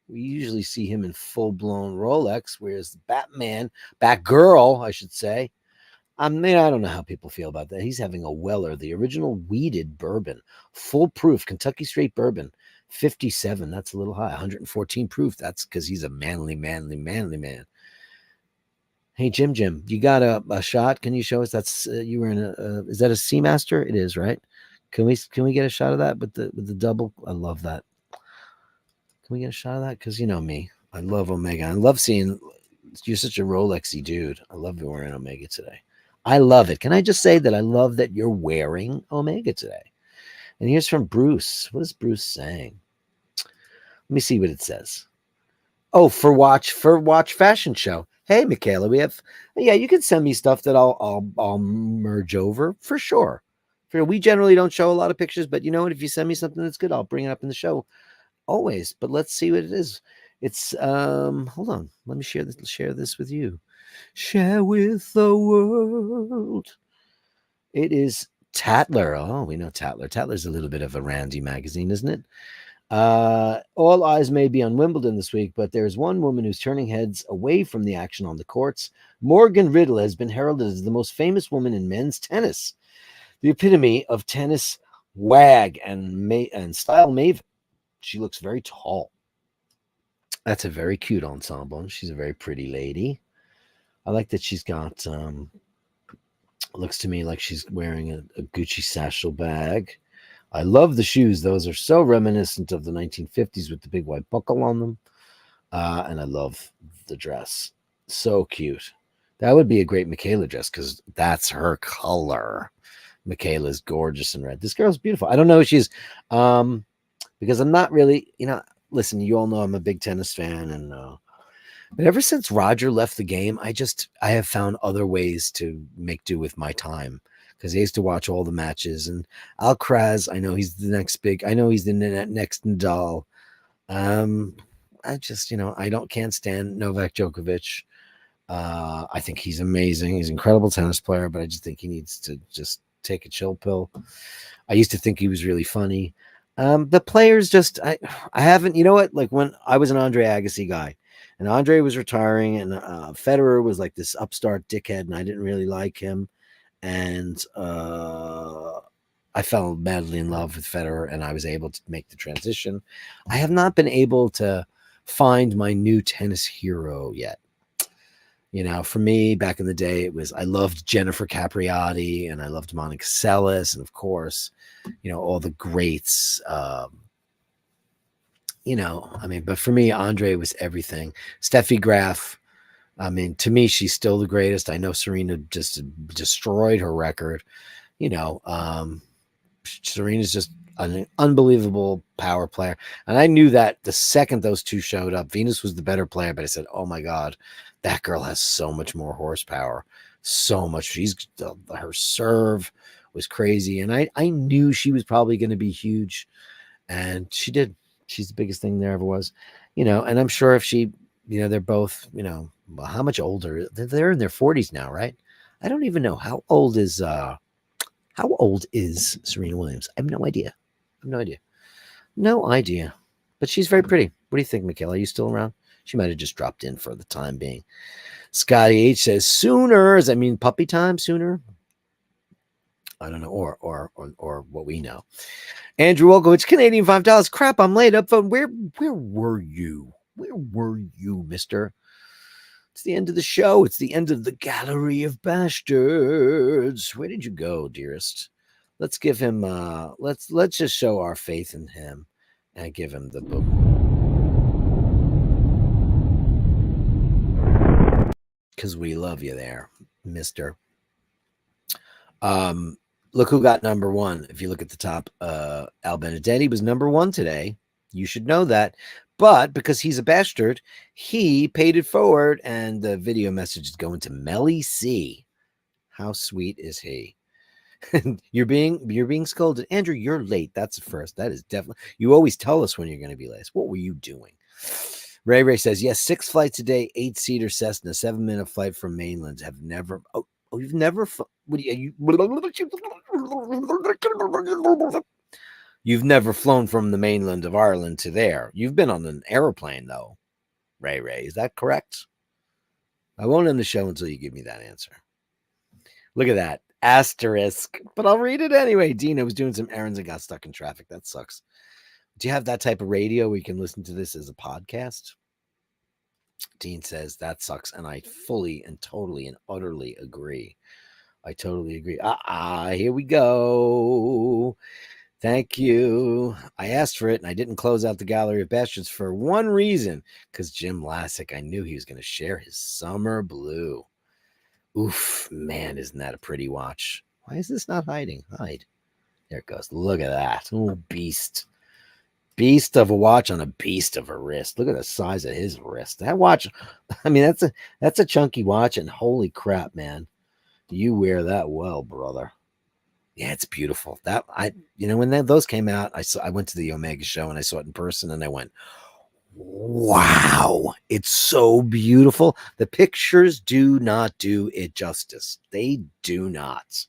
We usually see him in full-blown Rolex, whereas Batgirl, I should say. I don't know how people feel about that. He's having a Weller, the original weeded bourbon, full proof, Kentucky straight bourbon, 57. That's a little high. 114 proof. That's because he's a manly man. Hey, Jim, you got a shot? Can you show us? That's you were in is that a Seamaster? It is, right? Can we get a shot of that with the double? I love that. Can we get a shot of that? Because you know me, I love Omega. I love seeing you're such a Rolexy dude. I love you wearing Omega today. I love it. Can I just say that I love that you're wearing Omega today? And here's from Bruce. What is Bruce saying? Let me see what it says. Oh, for watch fashion show. Hey, Michaela, you can send me stuff that I'll merge over for sure. We generally don't show a lot of pictures, but you know what? If you send me something that's good, I'll bring it up in the show always. But let's see what it is. It's hold on. Let me share this with you. Share with the world. It is Tatler. Oh, we know Tatler. Tatler's a little bit of a randy magazine, isn't it? All eyes may be on Wimbledon this week, but there's one woman who's turning heads away from the action on the courts. Morgan Riddle has been heralded as the most famous woman in men's tennis, the epitome of tennis wag and style maven. She looks very tall. That's a very cute ensemble. She's a very pretty lady. I like that she's got, looks to me like she's wearing a Gucci satchel bag. I love the shoes. Those are so reminiscent of the 1950s with the big white buckle on them. And I love the dress. So cute. That would be a great Michaela dress because that's her color. Michaela's gorgeous in red. This girl's beautiful. I don't know if she's, because I'm not really, listen, you all know I'm a big tennis fan. And, but ever since Roger left the game, I have found other ways to make do with my time. Because I used to watch all the matches, and Alcaraz, I know he's the next I know he's the next Nadal. I just, can't stand Novak Djokovic. I think he's amazing. He's an incredible tennis player, but I just think he needs to just take a chill pill. I used to think he was really funny. The players just, I haven't, you know what? Like when I was an Andre Agassi guy, and Andre was retiring, and Federer was like this upstart dickhead, and I didn't really like him. And I fell madly in love with Federer, and I was able to make the transition. I have not been able to find my new tennis hero yet. For me, back in the day, I loved Jennifer Capriati, and I loved Monica Seles, and of course, all the greats. But for me, Andre was everything. Steffi Graf. To me, she's still the greatest. I know Serena just destroyed her record. Serena's just an unbelievable power player. And I knew that the second those two showed up. Venus was the better player, but I said, oh my God, that girl has so much more horsepower. So much. Her serve was crazy. And I knew she was probably going to be huge. And she did. She's the biggest thing there ever was. And I'm sure if she, they're both, how much older? They're in their 40s now, right? I don't even know how old is Serena Williams. I have no idea. No idea. But she's very pretty. What do you think, Michaela? Are you still around? She might have just dropped in for the time being. Scotty H says sooner. Does that mean puppy time sooner? I don't know, or what we know. Andrew Wolkowicz, Canadian $5. Crap, I'm late. Up phone. Where were you? Where were you, mister? It's the end of the show. It's the end of the Gallery of Bastards. Where did you go, dearest? Let's give him let's just show our faith in him and give him the book. Because we love you there, mister. Look who got number one. If you look at the top, Al Benedetti was number one today. You should know that. But because he's a bastard, he paid it forward, and the video message is going to Melly C. How sweet is he? You're being scolded. Andrew, you're late. That's the first. That is definitely, you always tell us when you're going to be late. What were you doing? Ray says, yes, 6 flights a day, 8-seater Cessna, 7-minute flight from mainland. Have never, you've never, what do you, you've never flown from the mainland of Ireland to there. You've been on an airplane, though, Ray. Is that correct? I won't end the show until you give me that answer. Look at that. Asterisk. But I'll read it anyway. Dina was doing some errands and got stuck in traffic. That sucks. Do you have that type of radio where you can listen to this as a podcast? Dean says that sucks. And I fully and totally and utterly agree. I totally agree. Here we go. Thank you. I asked for it and I didn't close out the Gallery of Bastards for one reason, because Jim Lassick, I knew he was going to share his summer blue. Oof, man, isn't that a pretty watch? Why is this not hiding? Hide. There it goes. Look at that. Oh, beast. Beast of a watch on a beast of a wrist. Look at the size of his wrist. That watch, I mean, that's a chunky watch, and holy crap, man. You wear that well, brother. Yeah, it's beautiful. That when those came out, I went to the Omega show and I saw it in person and I went, wow, it's so beautiful. The pictures do not do it justice. They do not.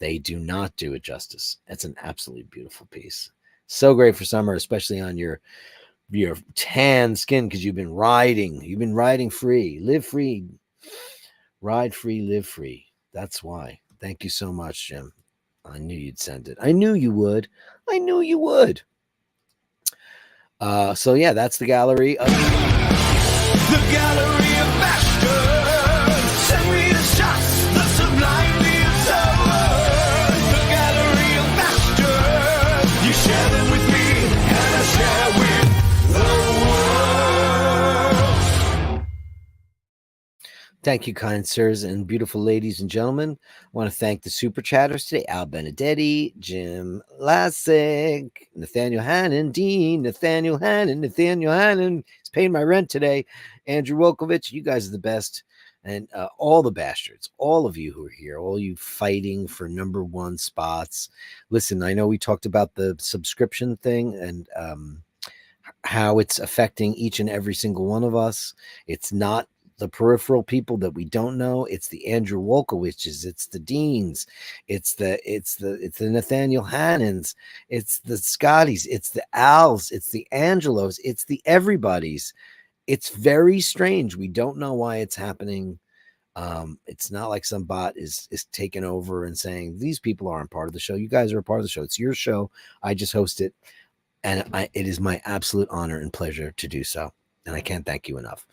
They do not do it justice. It's an absolutely beautiful piece. So great for summer, especially on your tan skin, because you've been riding free, live free, ride free, live free. That's why. Thank you so much, Jim. I knew you'd send it. I knew you would. So yeah, that's the Gallery of Bastards. Send me the shots, the sublime, the absurd. The Gallery of Bastards. You share them with me, and I share with the world. Thank you, kind sirs and beautiful ladies and gentlemen. I want to thank the super chatters today: Al Benedetti, Jim Lassick, Nathaniel Hannon, Dean, Nathaniel Hannon. He's paying my rent today. Andrew Wolkovich, you guys are the best. And all the bastards, all of you who are here, all you fighting for number one spots. Listen, I know we talked about the subscription thing and how it's affecting each and every single one of us. It's not the peripheral people that we don't know. It's the Andrew Wolkowiches, it's the Deans, it's the Nathaniel Hannons, it's the Scotties, it's the Als, it's the Angelos, it's the everybody's. It's very strange. We don't know why it's happening. It's not like some bot is taking over and saying these people aren't part of the show. You guys are a part of the show. It's your show. I just host it, and it is my absolute honor and pleasure to do so. And I can't thank you enough.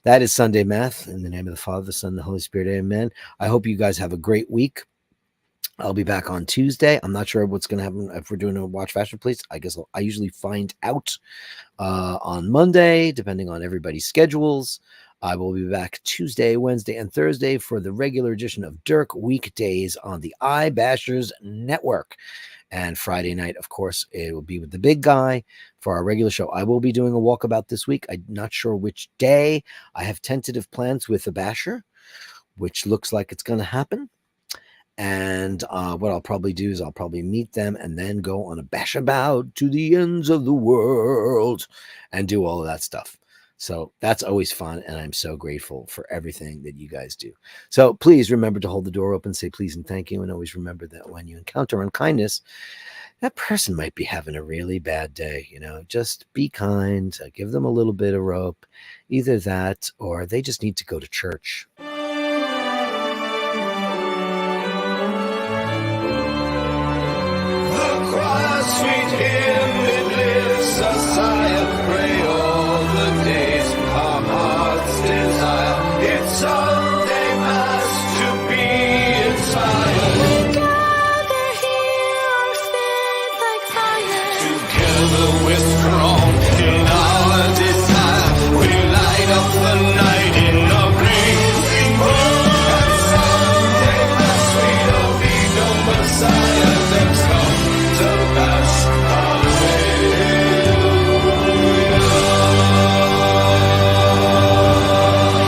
That is Sunday Math. In the name of the Father, the Son, and the Holy Spirit, amen. I hope you guys have a great week. I'll be back on Tuesday. I'm not sure what's going to happen if we're doing a Watch Fashion Police. I guess I usually find out on Monday, depending on everybody's schedules. I will be back Tuesday, Wednesday, and Thursday for the regular edition of Dirk weekdays on the iBashers Network. And Friday night, of course, it will be with the big guy for our regular show. I will be doing a walkabout this week. I'm not sure which day. I have tentative plans with the Basher, which looks like it's going to happen. And what I'll probably do is I'll probably meet them and then go on a bashabout to the ends of the world and do all of that stuff. So that's always fun, and I'm so grateful for everything that you guys do. So please remember to hold the door open, say please and thank you, and always remember that when you encounter unkindness, that person might be having a really bad day. Just be kind, give them a little bit of rope, either that or they just need to go to church. The choir sweet hymn.